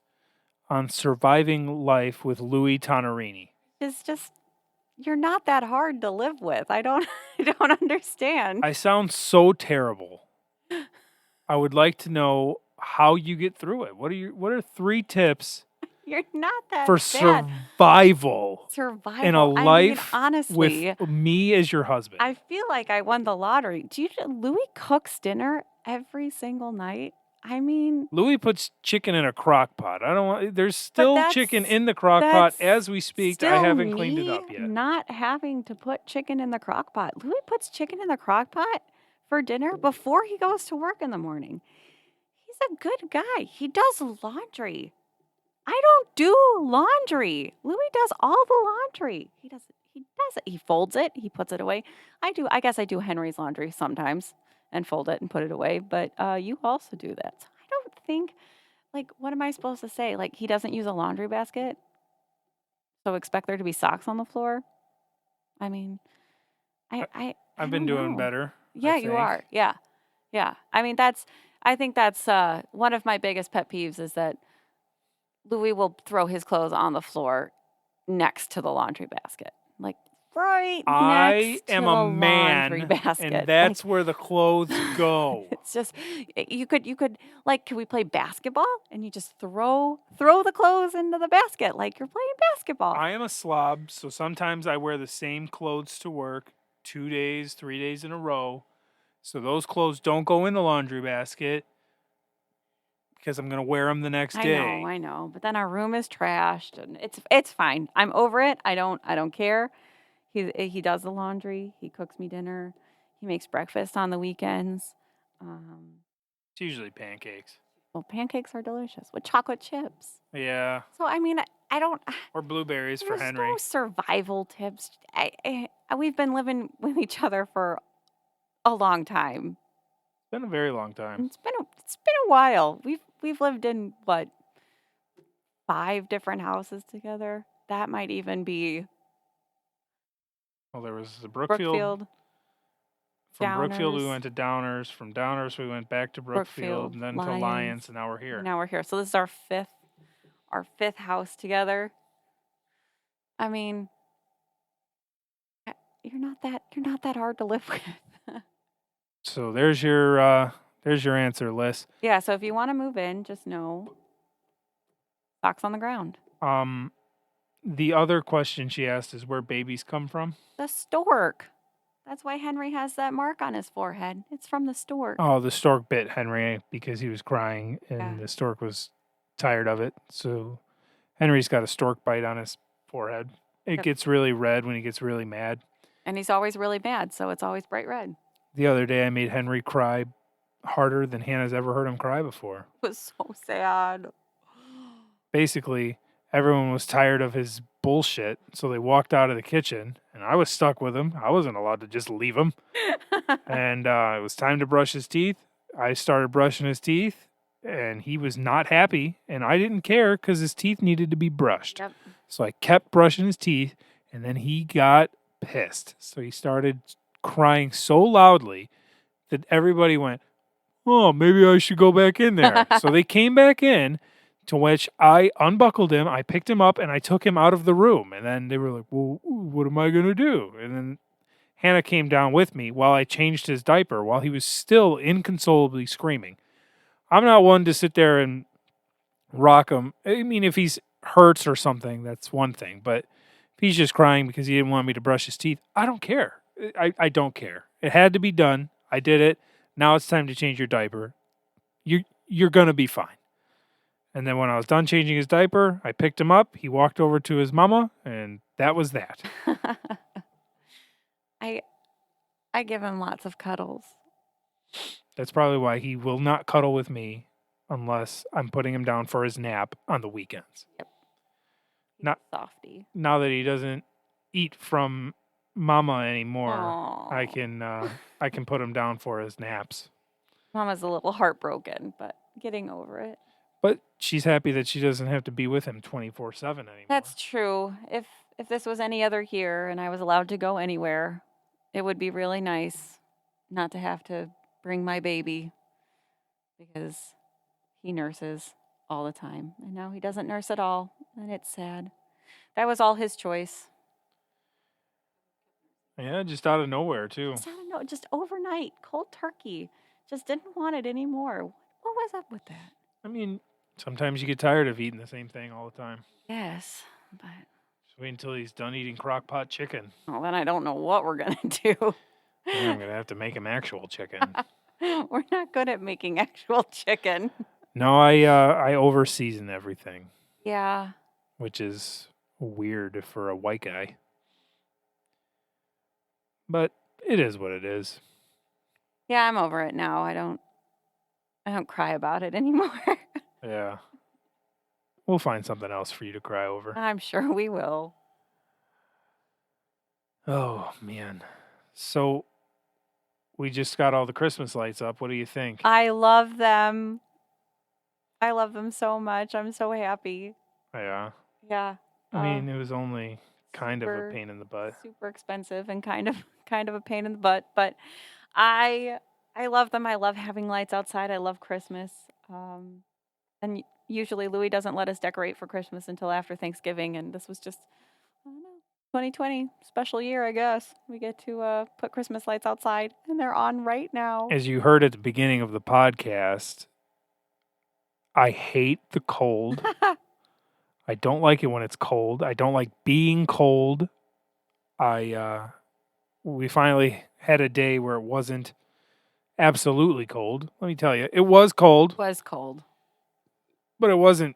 on surviving life with Louis Tonarini. it's just you're not that hard to live with. I don't I don't understand. I sound so terrible. I would like to know how you get through it. What are 3 tips You're not that for bad. survival in a Survival. I mean, life honestly, with me as your husband? I feel like I won the lottery. Louis cooks dinner every single night? I mean, Louis puts chicken in a crock pot. I don't want. There's but still chicken in the crock pot that's as we speak. I still haven't cleaned it me up yet. not having to put chicken in the crock pot. Louis puts chicken in the crock pot for dinner before he goes to work in the morning. He's a good guy. He does laundry. I don't do laundry. Louis does all the laundry. He does it. He folds it. He puts it away. I guess I do Henry's laundry sometimes and fold it and put it away. But you also do that. So I don't think what am I supposed to say? Like he doesn't use a laundry basket, so expect there to be socks on the floor. I mean, I've I been don't doing know. better. Yeah, you are. Yeah, yeah. I mean, I think that's one of my biggest pet peeves is that Louis will throw his clothes on the floor next to the laundry basket. Like right I next to am the a laundry man, basket. and that's where the clothes go. It's just you could can we play basketball and you just throw the clothes into the basket like you're playing basketball. I am a slob, so sometimes I wear the same clothes to work 2 days, 3 days in a row. So those clothes don't go in the laundry basket because I'm gonna wear them the next day. I know, but then our room is trashed and it's fine. I'm over it. I don't care. He does the laundry. He cooks me dinner. He makes breakfast on the weekends. It's usually pancakes. Well, pancakes are delicious with chocolate chips. Yeah. So, I mean, I don't. Or blueberries for There's Henry. no survival tips. We've been living with each other for a long time. It's been a very long time. It's been a while. We've lived in what 5 different houses together. That might even be Well, there was the Brookfield. Brookfield, From Brookfield, we Downers, went to Downers. From Downers, we went back to Brookfield, and then to Lions, and now we're here. and now we're here. So this is our fifth house together. I mean, you're not that hard to live with. So there's your answer, Liz. Yeah. So if you want to move in, just know socks on the ground. The other question she asked is where babies come from. The stork. That's why Henry has that mark on his forehead. It's from the stork. Oh, the stork bit Henry because he was crying, and Yeah. the stork was tired of it. So Henry's got a stork bite on his forehead. It gets really red when he gets really mad. And he's always really mad, so it's always bright red. The other day, I made Henry cry harder than Hannah's ever heard him cry before. It was so sad. Basically, everyone was tired of his bullshit, so they walked out of the kitchen, and I was stuck with him. I wasn't allowed to just leave him. And it was time to brush his teeth. I started brushing his teeth, and he was not happy, and I didn't care because his teeth needed to be brushed. Yep. So I kept brushing his teeth, and then he got pissed. So he started crying so loudly that everybody went, oh, maybe I should go back in there. So they came back in, to which I unbuckled him, I picked him up, and I took him out of the room. And then they were like, well, what am I going to do? And then Hannah came down with me while I changed his diaper while he was still inconsolably screaming. I'm not one to sit there and rock him. I mean, if he's hurts or something, that's one thing. But if he's just crying because he didn't want me to brush his teeth, I don't care. I don't care. It had to be done. I did it. Now it's time to change your diaper. You're going to be fine. And then when I was done changing his diaper, I picked him up. He walked over to his mama, and that was that. I give him lots of cuddles. That's probably why he will not cuddle with me unless I'm putting him down for his nap on the weekends. Yep. Not softy. Now that he doesn't eat from mama anymore, Aww. I can put him down for his naps. Mama's a little heartbroken, but getting over it. But she's happy that she doesn't have to be with him 24/7 anymore. That's true. If this was any other year and I was allowed to go anywhere, it would be really nice not to have to bring my baby because he nurses all the time. And now he doesn't nurse at all, and it's sad. That was all his choice. Yeah, just out of nowhere, too. Just overnight, cold turkey. Just didn't want it anymore. What was up with that? I mean, sometimes you get tired of eating the same thing all the time. Yes, but just wait until he's done eating crock pot chicken. Well, then I don't know what we're going to do. Yeah, I'm going to have to make him actual chicken. We're not good at making actual chicken. No, I over season everything. Yeah. Which is weird for a white guy. But it is what it is. Yeah, I'm over it now. I don't cry about it anymore. Yeah. We'll find something else for you to cry over. I'm sure we will. Oh, man. So we just got all the Christmas lights up. What do you think? I love them. I love them so much. I'm so happy. Yeah. Yeah. I mean, it was only kind of a pain in the butt. Super expensive and kind of a pain in the butt, but I love them. I love having lights outside. I love Christmas. And usually Louis doesn't let us decorate for Christmas until after Thanksgiving, and this was just, I don't know, 2020 special year, I guess. We get to put Christmas lights outside, and they're on right now. As you heard at the beginning of the podcast, I hate the cold. I don't like it when it's cold. I don't like being cold. We finally had a day where it wasn't absolutely cold. Let me tell you, it was cold. It was cold. But it wasn't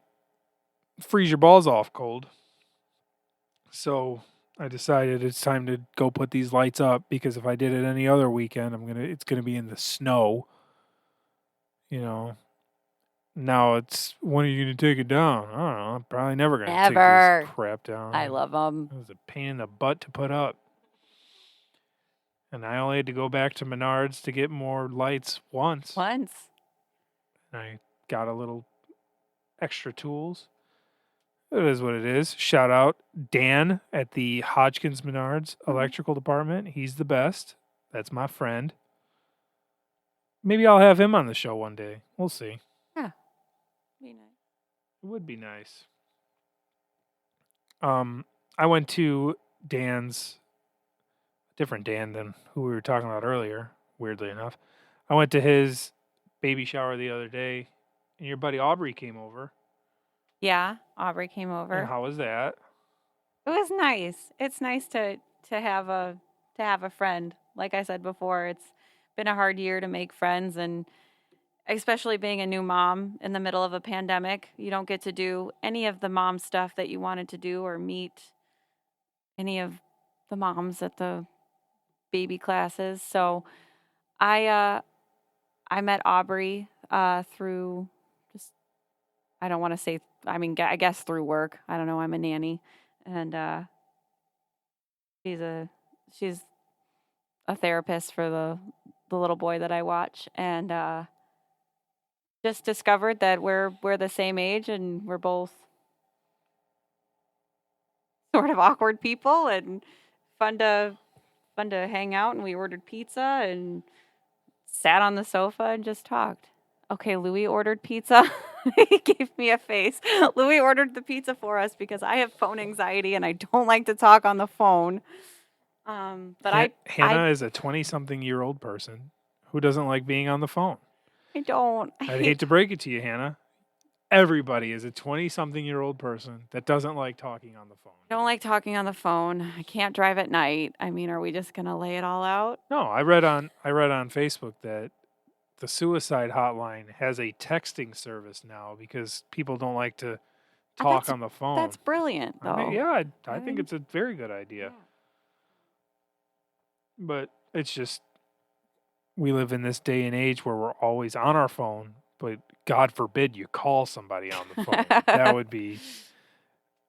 freeze your balls off cold. So I decided it's time to go put these lights up because if I did it any other weekend, it's gonna be in the snow. You know. Now it's when are you gonna take it down? I don't know. I'm probably never gonna take this Never. crap down. I love them. It was a pain in the butt to put up. And I only had to go back to Menards to get more lights once. Once. And I got a little extra tools. It is what it is. Shout out Dan at the Hodgkins Menards electrical department. He's the best. That's my friend. Maybe I'll have him on the show one day. We'll see. Yeah. Be nice. It would be nice. I went to Dan's, different Dan than who we were talking about earlier, weirdly enough. I went to his baby shower the other day, and your buddy Aubrey came over. Yeah, Aubrey came over. And how was that? It was nice. It's nice to have a friend. Like I said before, it's been a hard year to make friends, and especially being a new mom in the middle of a pandemic, you don't get to do any of the mom stuff that you wanted to do or meet any of the moms at the baby classes. So I met Aubrey through just I don't want to say I guess through work. I don't know. I'm a nanny, and she's a therapist for the little boy that I watch, and just discovered that we're the same age and we're both sort of awkward people and fun to hang out. And we ordered pizza and sat on the sofa and just talked. Okay, Louis ordered pizza. He gave me a face. Louis ordered the pizza for us because I have phone anxiety and I don't like to talk on the phone. But Hannah is a 20-something-year-old person who doesn't like being on the phone. I don't. I'd hate to break it to you, Hannah. Everybody is a 20-something-year-old person that doesn't like talking on the phone. I don't like talking on the phone. I can't drive at night. I mean, are we just gonna lay it all out? No, I read on Facebook that the suicide hotline has a texting service now because people don't like to talk on the phone. That's brilliant, though. I think it's a very good idea. Yeah. But it's just we live in this day and age where we're always on our phone, but God forbid you call somebody on the phone. That would be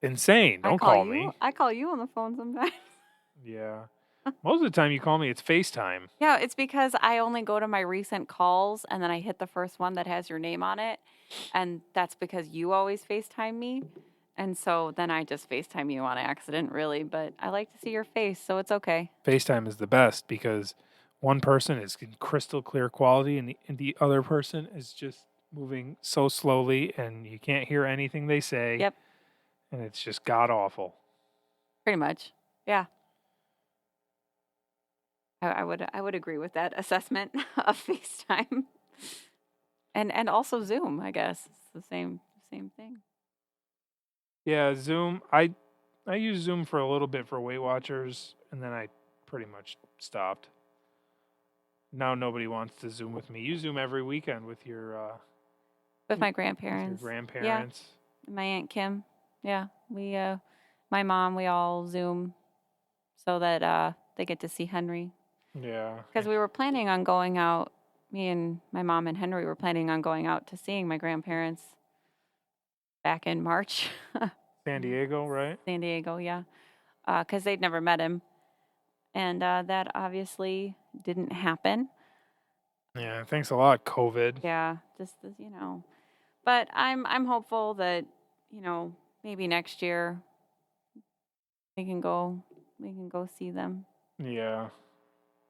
insane. Don't call me. I call you on the phone sometimes. Yeah. Most of the time you call me, it's FaceTime. Yeah, it's because I only go to my recent calls and then I hit the first one that has your name on it. And that's because you always FaceTime me. And so then I just FaceTime you on accident, really. But I like to see your face, so it's okay. FaceTime is the best because one person is in crystal clear quality and the other person is just moving so slowly and you can't hear anything they say. Yep. And it's just god awful. Pretty much. Yeah. I would agree with that assessment of FaceTime. And also Zoom, I guess. It's the same thing. Yeah, Zoom. I used Zoom for a little bit for Weight Watchers, and then I pretty much stopped. Now nobody wants to Zoom with me. You Zoom every weekend with your with my grandparents. With your grandparents. Yeah. My Aunt Kim. Yeah. We my mom, we all Zoom so that they get to see Henry. Yeah. Because we were planning on going out, me and my mom and Henry were planning on going out to seeing my grandparents back in March. San Diego, right? San Diego, yeah. Because they'd never met him. And that obviously didn't happen. Yeah, thanks a lot, COVID. Yeah, just, But I'm hopeful that, maybe next year we can go see them. Yeah.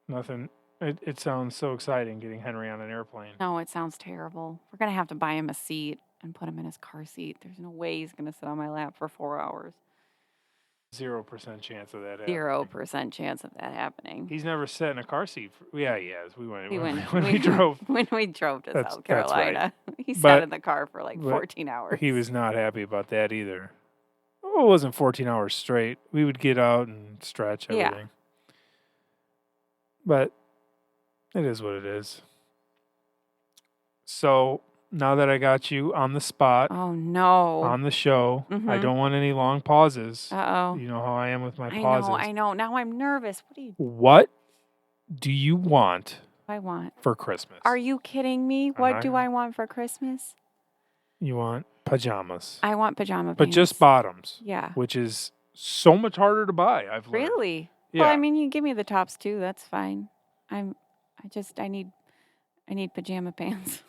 Nothing. It sounds so exciting getting Henry on an airplane. No, it sounds terrible. We're going to have to buy him a seat and put him in his car seat. There's no way he's going to sit on my lap for 4 hours. 0% chance of that happening. 0% chance of that happening. He's never sat in a car seat. Yeah, he has. When we drove. When we drove to South Carolina. Right. He sat in the car for like 14 hours. He was not happy about that either. Oh, it wasn't 14 hours straight. We would get out and stretch everything. Yeah. But it is what it is. So now that I got you on the spot, Oh no. on the show, I Mhm. don't want any long pauses. Uh-oh. You know how I am with my I know. pauses. Now I'm nervous. What do What do you want I want? for Christmas? Are you kidding me? I'm What not- do I want for Christmas? You want pajamas, I want pajama but pants. just bottoms, Yeah. which is so much harder to buy. I've learned. Really? Yeah. Well, I mean, you give me the tops too. That's fine. I need pajama pants.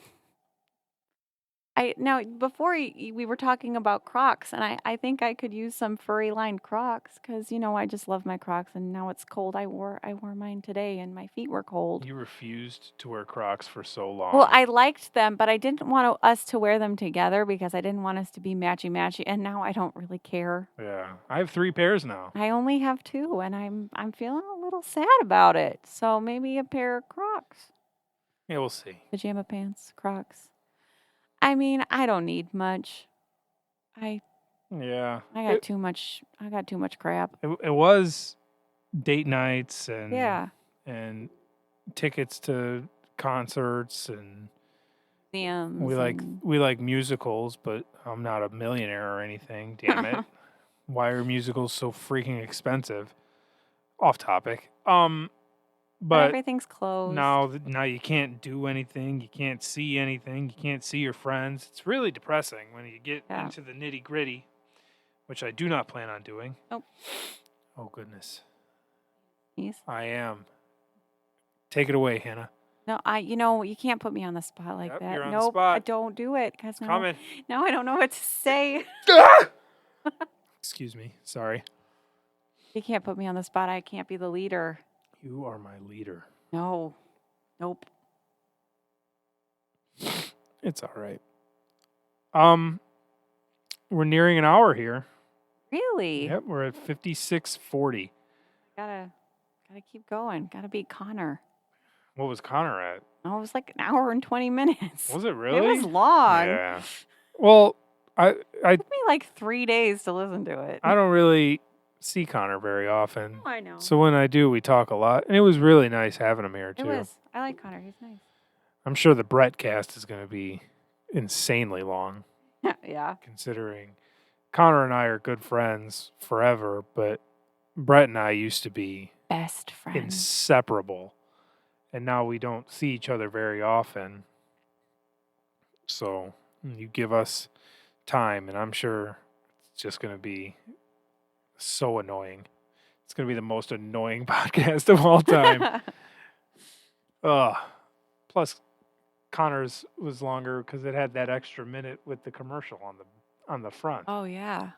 Now before we were talking about Crocs, and I think I could use some furry lined Crocs because I just love my Crocs, and now it's cold. I wore mine today, and my feet were cold. You refused to wear Crocs for so long. Well, I liked them, but I didn't want us to wear them together because I didn't want us to be matchy, and now I don't really care. Yeah, I have 3 pairs now. I only have 2, and I'm feeling a little sad about it. So maybe a pair of Crocs, Yeah, we'll see. pajama pants, Crocs. I mean, I don't need much. Yeah, I got too much. I got too much crap. it was date nights and Yeah. and tickets to concerts, and Museums. we like musicals, but I'm not a millionaire or anything. Damn it! Why are musicals so freaking expensive? Off topic. But everything's closed. now you can't do anything. You can't see anything. You can't see your friends. It's really depressing when you get Yeah. into the nitty gritty, which I do not plan on doing. Nope. Oh goodness. Yes. I am. Take it away, Hannah. No, you can't put me on the spot like Yep, that. you're on the Nope, spot. don't do it, because Coming. now I don't know what to say. Excuse me. Sorry. You can't put me on the spot. I can't be the leader. You are my leader. No. Nope. It's all right. We're nearing an hour here. Really? Yep, we're at 56:40. Gotta keep going. Gotta beat Connor. What was Connor at? Oh, it was like an hour and 20 minutes. Was it really? It was long. Yeah. Well, It took me like 3 days to listen to it. I don't really see Connor very often. I know. So when I do, we talk a lot. And it was really nice having him here, too. It was. I like Connor. He's nice. I'm sure the Brett cast is going to be insanely long, Yeah. considering Connor and I are good friends forever, but Brett and I used to be Best friend. inseparable. And now we don't see each other very often. So you give us time, and I'm sure it's just going to be so annoying. It's going to be the most annoying podcast of all time. Ugh. Plus, Connor's was longer because it had that extra minute with the commercial on the front. Oh, yeah.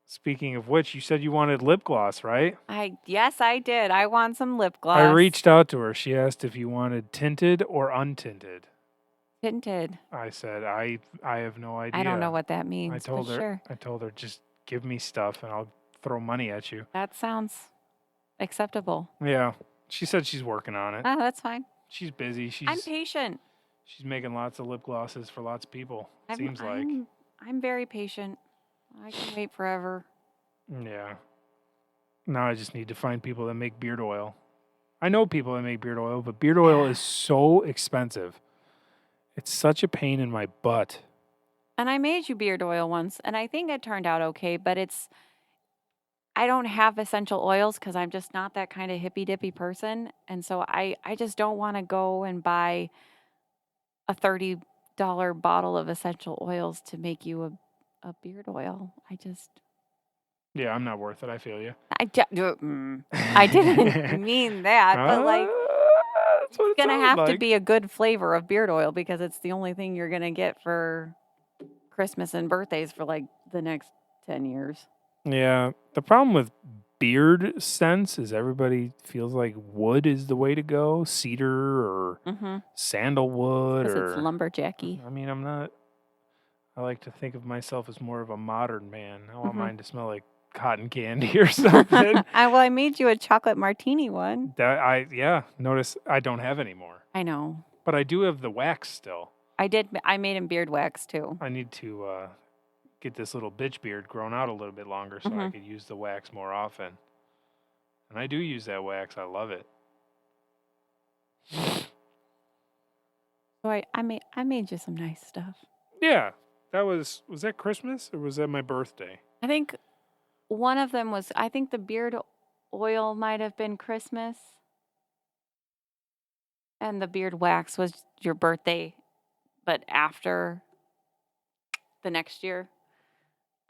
Speaking of which, you said you wanted lip gloss, right? Yes, I did. I want some lip gloss. I reached out to her. She asked if you wanted tinted or untinted. Tinted. I said I have no idea. I don't know what that means. I told but her. Sure. I told her just give me stuff and I'll throw money at you. That sounds acceptable. Yeah. She said she's working on it. Oh, that's fine. She's busy. I'm patient. She's making lots of lip glosses for lots of people. Seems like. I'm very patient. I can wait forever. Yeah. Now I just need to find people that make beard oil. I know people that make beard oil, but beard oil is so expensive. It's such a pain in my butt. And I made you beard oil once, and I think it turned out okay, but I don't have essential oils because I'm just not that kind of hippy-dippy person. And so I just don't want to go and buy a $30 bottle of essential oils to make you a beard oil. Yeah, I'm not worth it. I feel you. I didn't mean that, but like that's what it's going to have like. to be a good flavor of beard oil because it's the only thing you're going to get for Christmas and birthdays for like the next 10 years. Yeah. The problem with beard scents is everybody feels like wood is the way to go, cedar or sandalwood Because or it's lumberjacky. I mean, I'm not. I like to think of myself as more of a modern man. I want mine to smell like cotton candy or something. I made you a chocolate martini one. Notice I don't have any more. I know. But I do have the wax still. I made him beard wax too. I need to get this little bitch beard grown out a little bit longer so I could use the wax more often. And I do use that wax. I love it. So I made you some nice stuff. Yeah, that was that Christmas or was that my birthday? I think one of them was, I think the beard oil might have been Christmas, and the beard wax was your birthday, but after the next year.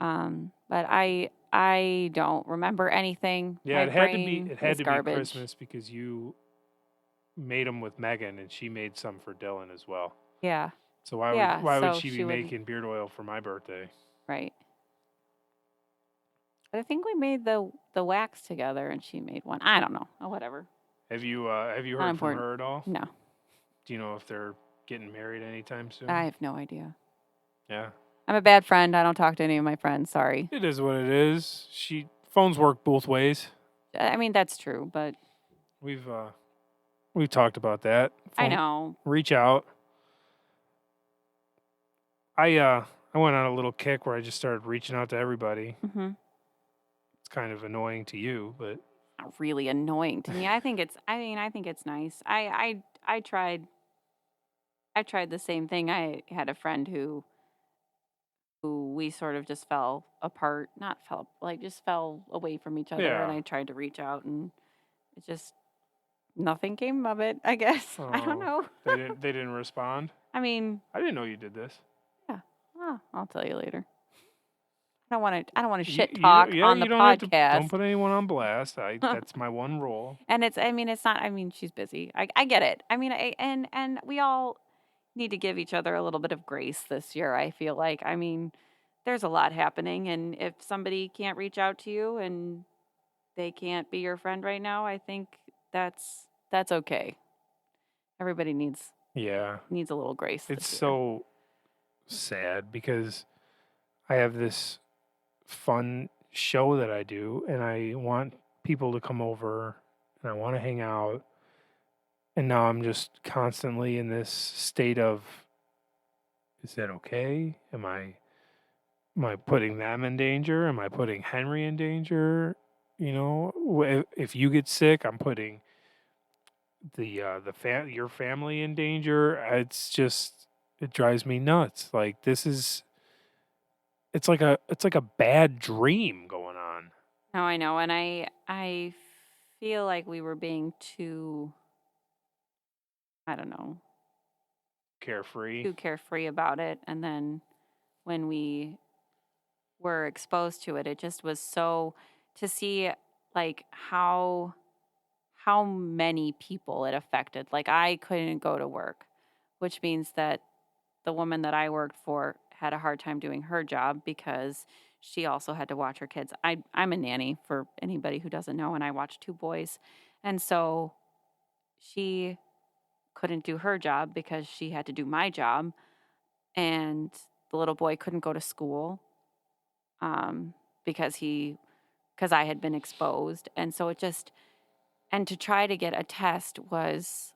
But I don't remember anything. Yeah, My brain it had is to be garbage. Christmas because you made them with Megan and she made some for Dylan as well. Yeah. So Yeah, why would so she be she would, making beard oil for my birthday? right. But I think we made the wax together and she made one. I don't know. Oh, whatever. Have you Not heard from important. her at all? No. Do you know if they're getting married anytime soon? I have no idea. Yeah. I'm a bad friend. I don't talk to any of my friends. Sorry. It is what it is. Phones work both ways. I mean, that's true, but We've we've talked about that. I Phone know. reach out. I went on a little kick where I just started reaching out to everybody. It's kind of annoying to you, but Not really annoying to me. I think it's nice. I tried the same thing. I had a friend who we sort of just fell apart, not fell, like just fell away from each other, and yeah. I tried to reach out and it just nothing came of it, I guess. I don't Oh, know. they didn't respond. I mean, I didn't know you did this. yeah. Oh, I'll tell you later. I don't want to You, shit talk yeah, on the you don't have to. Don't podcast. put anyone on blast. That's my one rule. And it's not, I mean, she's busy. I get it. I mean, and we all need to give each other a little bit of grace this year, I feel like. I mean, there's a lot happening, and if somebody can't reach out to you and they can't be your friend right now, I think that's okay. Everybody Yeah, needs a little grace it's this year. so sad because I have this fun show that I do, and I want people to come over, and I want to hang out, and now I'm just constantly in this state of, is that okay? Am I putting them in danger? Am I putting Henry in danger? You know, if you get sick, I'm putting your family in danger. It's just it drives me nuts. Like it's like a bad dream going on. No, I know, and I feel like we were being too, I don't know, Carefree. too carefree about it, and then when we were exposed to it, it just was so, to see like how many people it affected. Like I couldn't go to work, which means that the woman that I worked for had a hard time doing her job because she also had to watch her kids. I'm a nanny for anybody who doesn't know, and I watch two boys. And so she couldn't do her job because she had to do my job. And the little boy couldn't go to school um, because because I had been exposed. And so it just, and to try to get a test was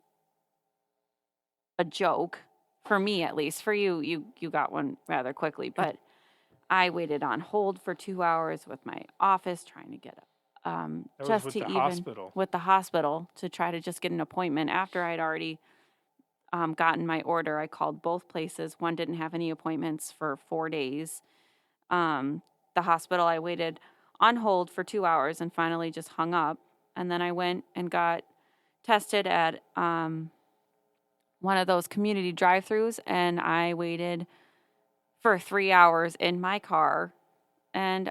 a joke for me, at least. For you, you got one rather quickly, but I waited on hold for 2 hours with my office trying to get That was just with to the even hospital. with the hospital to try to just get an appointment after I'd already gotten my order. I called both places. One didn't have any appointments for 4 days. The hospital, I waited on hold for 2 hours and finally just hung up. And then I went and got tested at one of those community drive-throughs, and I waited for 3 hours in my car. And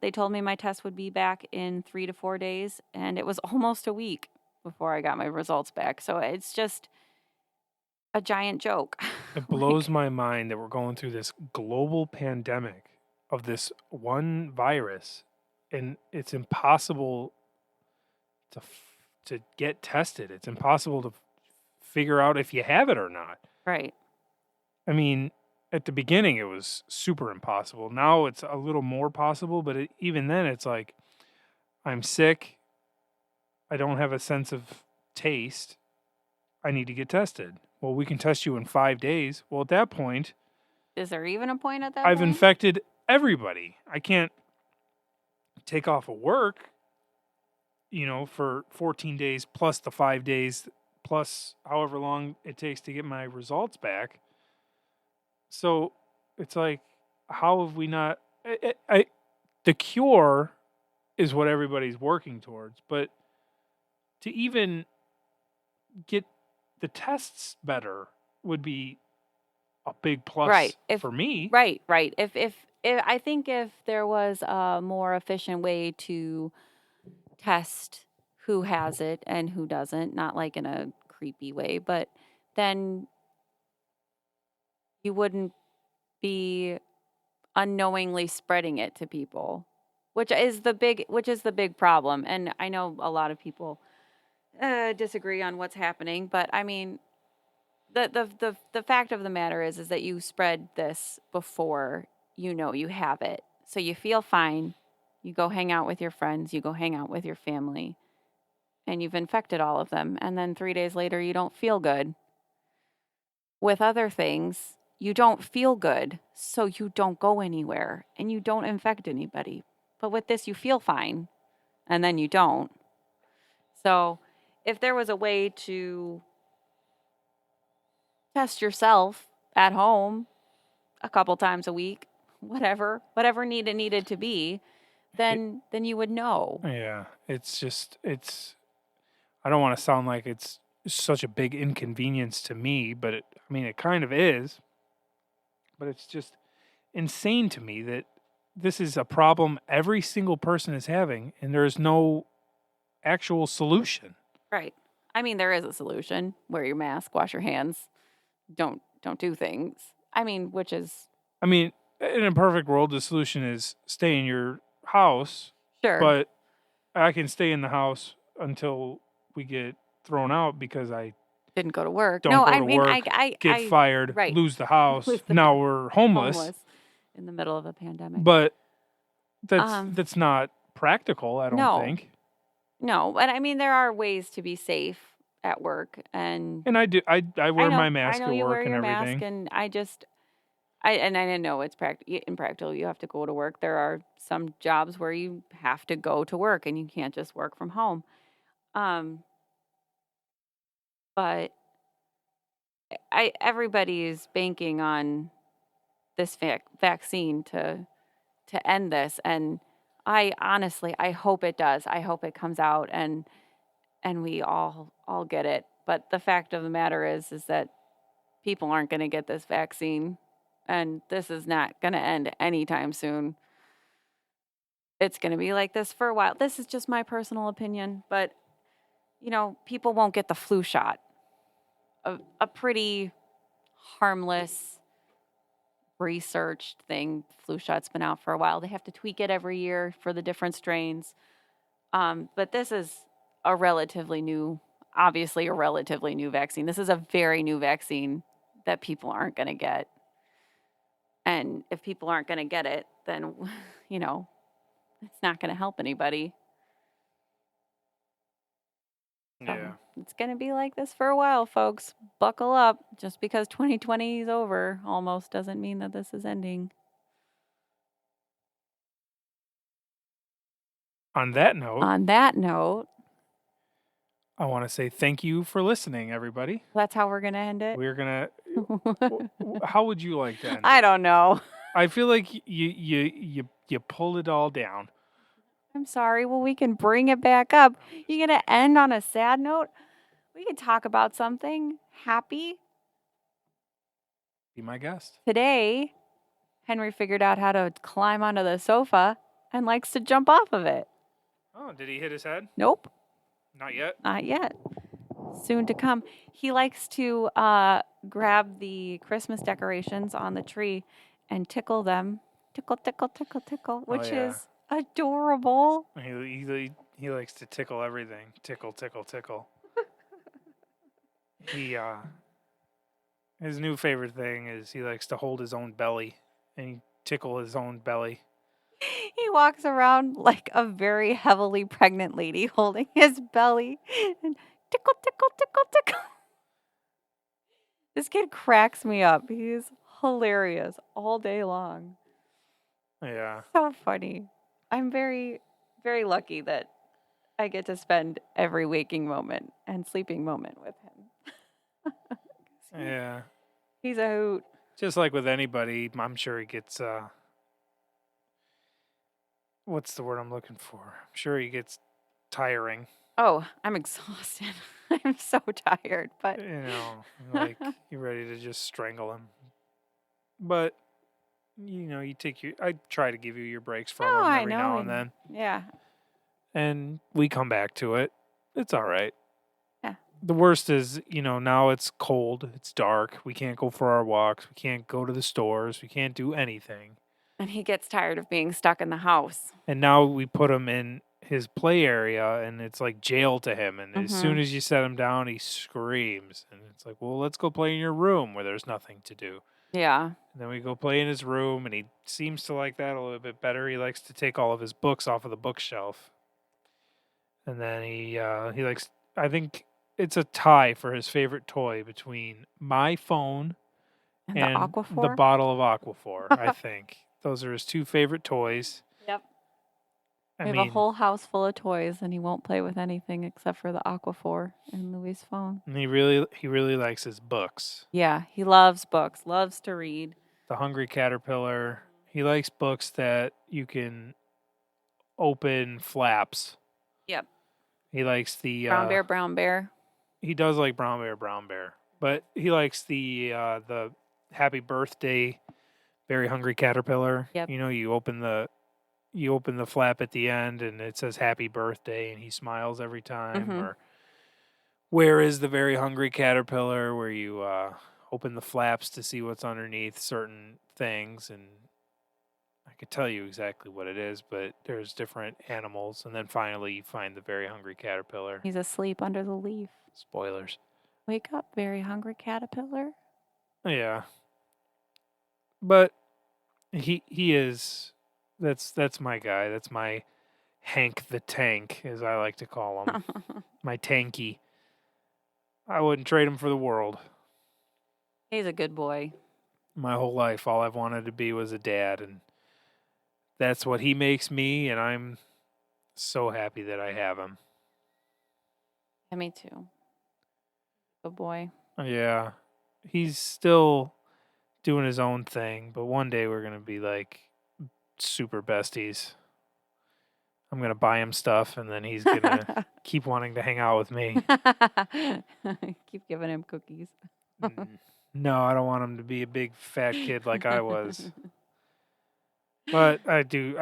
they told me my test would be back in 3 to 4 days, and it was almost a week before I got my results back. So it's just a giant joke. It blows Like, my mind that we're going through this global pandemic of this one virus, and it's impossible to get tested. It's impossible to figure out if you have it or not. right. I mean, at the beginning it was super impossible. Now it's a little more possible, but even then it's like I'm sick. I don't have a sense of taste. I need to get tested. Well, we can test you in 5 days. Well, at that point, Is there even a point at that I've point? infected everybody. I can't take off of work, for 14 days plus the 5 days plus however long it takes to get my results back. So it's like, how have we not? The cure is what everybody's working towards, but to even get the tests better would be a big Right. plus If for me. right. If I think if there was a more efficient way to test who has it and who doesn't, not like in a creepy way, but then you wouldn't be unknowingly spreading it to people, which is the big problem. And I know a lot of people disagree on what's happening, but I mean, the fact of the matter is that you spread this before you know you have it. So you feel fine. You go hang out with your friends, you go hang out with your family, and you've infected all of them. And then 3 days later, you don't feel good. With other things, you don't feel good, so you don't go anywhere and you don't infect anybody. But with this, you feel fine and then you don't. So if there was a way to test yourself at home a couple times a week, whatever needed to be, It, then you would know. yeah, it's just it's. I don't want to sound like it's such a big inconvenience to me, but I mean it kind of is. But it's just insane to me that this is a problem every single person is having, and there is no actual solution. Right. I mean, there is a solution. Wear your mask, wash your hands, don't do things. I mean, which is I mean, in a perfect world, the solution is stay in your house, sure. but I can stay in the house until we get thrown out because I Didn't go to work. don't No, go I to mean, work, get fired, right. lose the house. Was the Now we're homeless, homeless in the middle of a pandemic. but that's Um, that's not practical, I don't no, think. no, but I mean, there are ways to be safe at work, and And I wear my I mask know at you wear work and your mask, everything. and I know it's impractical. You have to go to work. There are some jobs where you have to go to work, and you can't just work from home. Um, but I everybody is banking on this vaccine to end this, and I honestly I hope it does. I hope it comes out and we all get it. But the fact of the matter is that people aren't going to get this vaccine, and this is not going to end anytime soon. It's going to be like this for a while. This is just my personal opinion, but people won't get the flu shot. A pretty harmless researched thing. Flu shot's been out for a while. They have to tweak it every year for the different strains. But this is a relatively new, obviously a relatively new vaccine. This is a very new vaccine that people aren't going to get. And if people aren't going to get it, then, you know, it's not going to help anybody. Yeah. So it's going to be like this for a while, folks. Buckle up. Just because 2020 is over almost doesn't mean that this is ending. On that note, On that note, I want to say thank you for listening, everybody. that's how we're going to end it. We're gonna. How would you like to end I it? don't know. I feel like you pulled it all down. I'm sorry. Well, we can bring it back up. You going to end on a sad note? We can talk about something happy. Be my guest. Today, Henry figured out how to climb onto the sofa and likes to jump off of it. Oh, did he hit his head? Nope, Not yet. not yet. Soon to come. He likes to grab the Christmas decorations on the tree and tickle them. Tickle, tickle, tickle, tickle, which yeah. is adorable. He likes to tickle everything. Tickle, tickle, tickle. He his new favorite thing is he likes to hold his own belly and tickle his own belly. He walks around like a very heavily pregnant lady holding his belly and tickle, tickle, tickle, tickle. This kid cracks me up. He's hilarious all day long. Yeah. So funny. I'm very, very lucky that I get to spend every waking moment and sleeping moment with him. Yeah. He's a hoot. Just like with anybody, I'm sure he gets what's the word I'm looking for? I'm sure he gets tiring. Oh, I'm exhausted. I'm so tired, but Like you're ready to just strangle him. But you take I try to give you your breaks no, from him I every know. now and then. Yeah. And we come back to it. It's all right. Yeah. The worst is, now it's cold, it's dark, we can't go for our walks, we can't go to the stores, we can't do anything. And he gets tired of being stuck in the house. And now we put him in his play area and it's like jail to him. And as soon as you set him down, he screams. And it's like, well, let's go play in your room where there's nothing to do. Yeah. And then we go play in his room and he seems to like that a little bit better. He likes to take all of his books off of the bookshelf. And then he likes, I think it's a tie for his favorite toy between my phone And and the the Aquaphor? bottle of Aquaphor, I think. Those are his two favorite toys. Yep. I We have mean, a whole house full of toys, and he won't play with anything except for the Aquaphor and Louis' phone. and he really likes his books. Yeah, he loves books, loves to read. The Hungry Caterpillar. He likes books that you can open flaps. Yep. He likes the Brown Bear. He does like Brown Bear, but he likes the Happy Birthday Very Hungry Caterpillar. Yep. You open the flap at the end and it says Happy Birthday and he smiles every time. Or where is the Very Hungry Caterpillar, where you open the flaps to see what's underneath certain things, and I could tell you exactly what it is, but there's different animals, and then finally you find the Very Hungry Caterpillar. He's asleep under the leaf. Spoilers. Wake up, very hungry caterpillar. Yeah. But he is that's my guy. That's my Hank the Tank, as I like to call him. My tanky. I wouldn't trade him for the world. He's a good boy. My whole life, all I've wanted to be was a dad, and that's what he makes me, and I'm so happy that I have him. Yeah, me too. Good boy. Yeah. He's still doing his own thing, but one day we're going to be like super besties. I'm going to buy him stuff, and then he's going to keep wanting to hang out with me. Keep giving him cookies. No, I don't want him to be a big fat kid like I was. But I do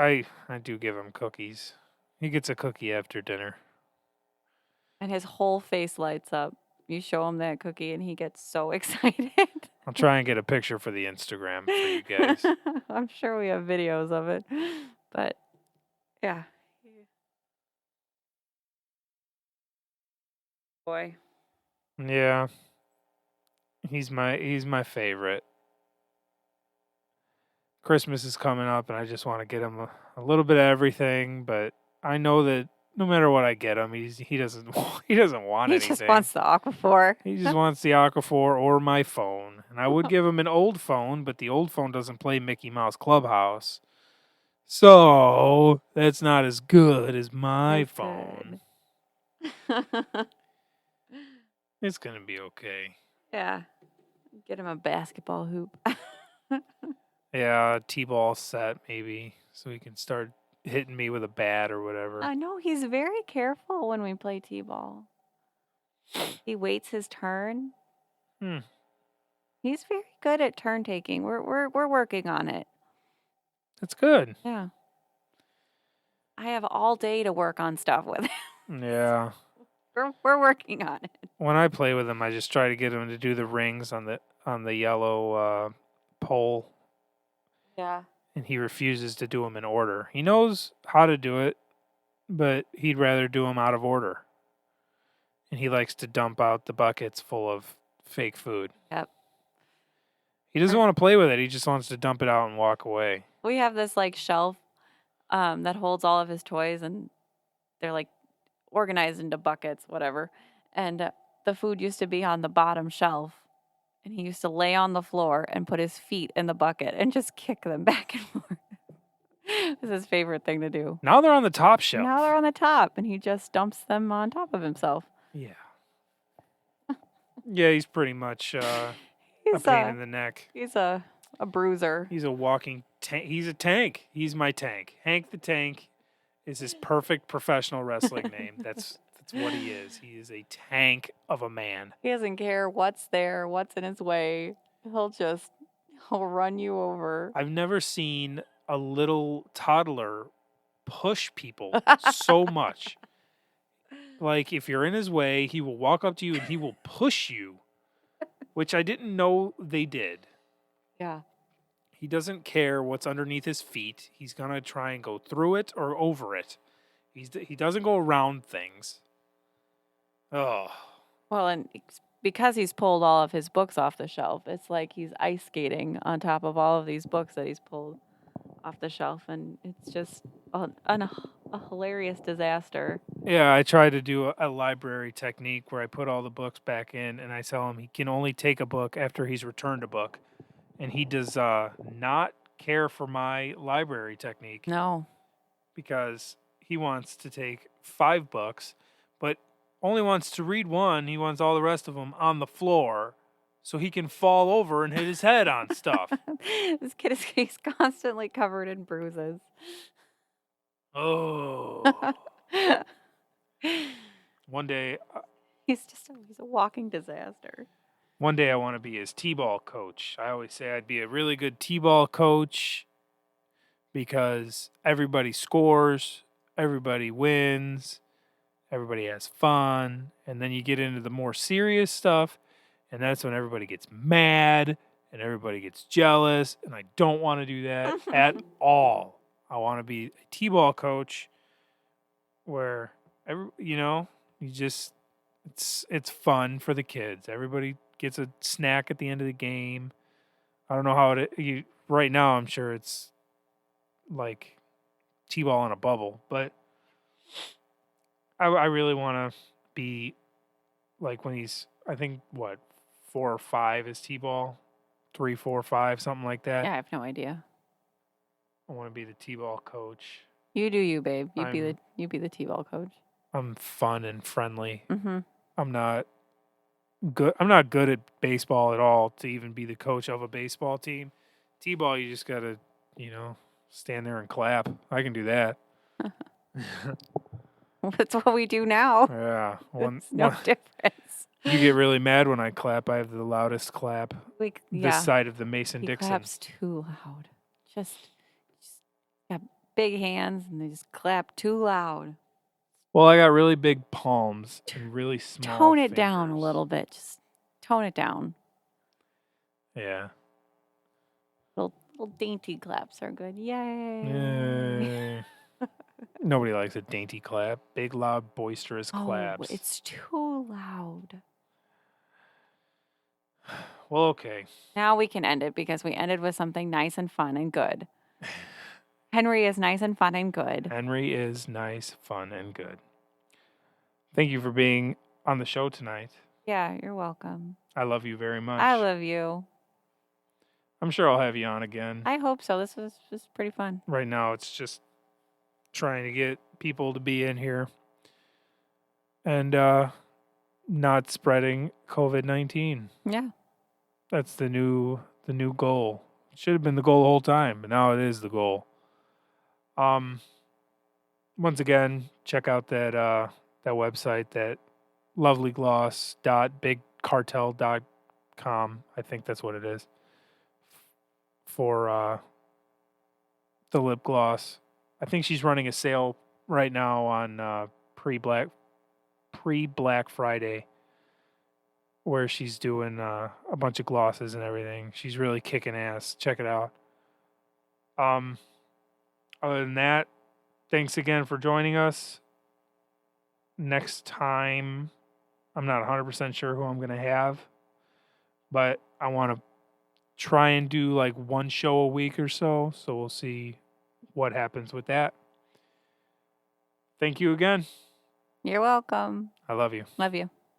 give him cookies. He gets a cookie after dinner. And his whole face lights up. You show him that cookie and he gets so excited. I'll try and get a picture for the Instagram for you guys. I'm sure we have videos of it. But yeah. Boy. Yeah. He's my favorite. Christmas is coming up and I just want to get him a little bit of everything, but I know that no matter what I get him, he doesn't want anything. He just wants the Aquaphor. He just wants the Aquaphor or my phone. And I would give him an old phone, but the old phone doesn't play Mickey Mouse Clubhouse. So that's not as good as my That's phone. good. It's going to be okay. Yeah. Get him a basketball hoop. Yeah, a T-ball set maybe, so he can start hitting me with a bat or whatever. I know he's very careful when we play T-ball. He waits his turn. He's very good at turn taking. We're working on it. That's good. Yeah. I have all day to work on stuff with him. Yeah. We're working on it. When I play with him, I just try to get him to do the rings on the yellow pole. Yeah. And he refuses to do them in order. He knows how to do it, but he'd rather do them out of order. And he likes to dump out the buckets full of fake food. Yep. He doesn't want to play with it. He just wants to dump it out and walk away. We have this like shelf that holds all of his toys, and they're like organized into buckets, whatever. And the food used to be on the bottom shelf. And he used to lay on the floor and put his feet in the bucket and just kick them back and forth. It was his favorite thing to do. Now they're on the top shelf. Now they're on the top, and he just dumps them on top of himself. Yeah. Yeah, he's pretty much a He's pain a in the neck. he's a bruiser. He's a walking tank. He's a tank. He's my tank. Hank the Tank is his perfect professional wrestling name. That's what he is. He is a tank of a man. He doesn't care what's there, what's in his way. He'll run you over. I've never seen a little toddler push people so much. Like if you're in his way, he will walk up to you and he will push you, which I didn't know they did. Yeah. He doesn't care what's underneath his feet. He's going to try and go through it or over it. He doesn't go around things. Oh. Well, and because he's pulled all of his books off the shelf, it's like he's ice skating on top of all of these books that he's pulled off the shelf, and it's just a hilarious disaster. Yeah, I try to do a library technique where I put all the books back in and I tell him he can only take a book after he's returned a book. And he does not care for my library technique No. because he wants to take 5 books, but only wants to read one. He wants all the rest of them on the floor so he can fall over and hit his head on stuff. This kid he's constantly covered in bruises. Oh. One day He's a walking disaster. One day I want to be his T-ball coach. I always say I'd be a really good T-ball coach because everybody scores, everybody wins, everybody has fun, and then you get into the more serious stuff, and that's when everybody gets mad and everybody gets jealous, and I don't want to do that at all. I want to be a T-ball coach where it's fun for the kids. Everybody gets a snack at the end of the game. I don't know how right now I'm sure it's like T-ball in a bubble, but I really want to be like when he's, I think, 4 or 5 is T-ball, 3, 4, 5, something like that. Yeah, I have no idea. I want to be the T-ball coach. You do you, babe. You be the T-ball coach. I'm fun and friendly. Mm-hmm. I'm not good at baseball at all to even be the coach of a baseball team. T-ball, you just gotta, stand there and clap. I can do that. That's what we do now. Yeah. It's no difference. You get really mad when I clap. I have the loudest clap. Yeah. This side of the Mason He Dixon. claps too loud. Just got big hands and they just clap too loud. Well, I got really big palms and really small Tone it fingers. down a little bit. Just tone it down. Yeah. Little dainty claps are good. Yay. Yay. Nobody likes a dainty clap. Big, loud, boisterous claps. Oh, it's too loud. Well, okay. Now we can end it because we ended with something nice and fun and good. Henry is nice and fun and good. Henry is nice, fun, and good. Thank you for being on the show tonight. Yeah, you're welcome. I love you very much. I love you. I'm sure I'll have you on again. I hope so. This was just pretty fun. Right now, it's just trying to get people to be in here and not spreading COVID-19. Yeah. That's the new goal. It should have been the goal the whole time, but now it is the goal. Once again, check out that website, that lovelygloss.bigcartel.com. I think that's what it is. For the lip gloss. I think she's running a sale right now on pre-Black Friday, where she's doing a bunch of glosses and everything. She's really kicking ass. Check it out. Other than that, thanks again for joining us. Next time, I'm not 100% sure who I'm going to have, but I want to try and do like one show a week or so. So we'll see what happens with that. Thank you again. You're welcome. I love you. Love you.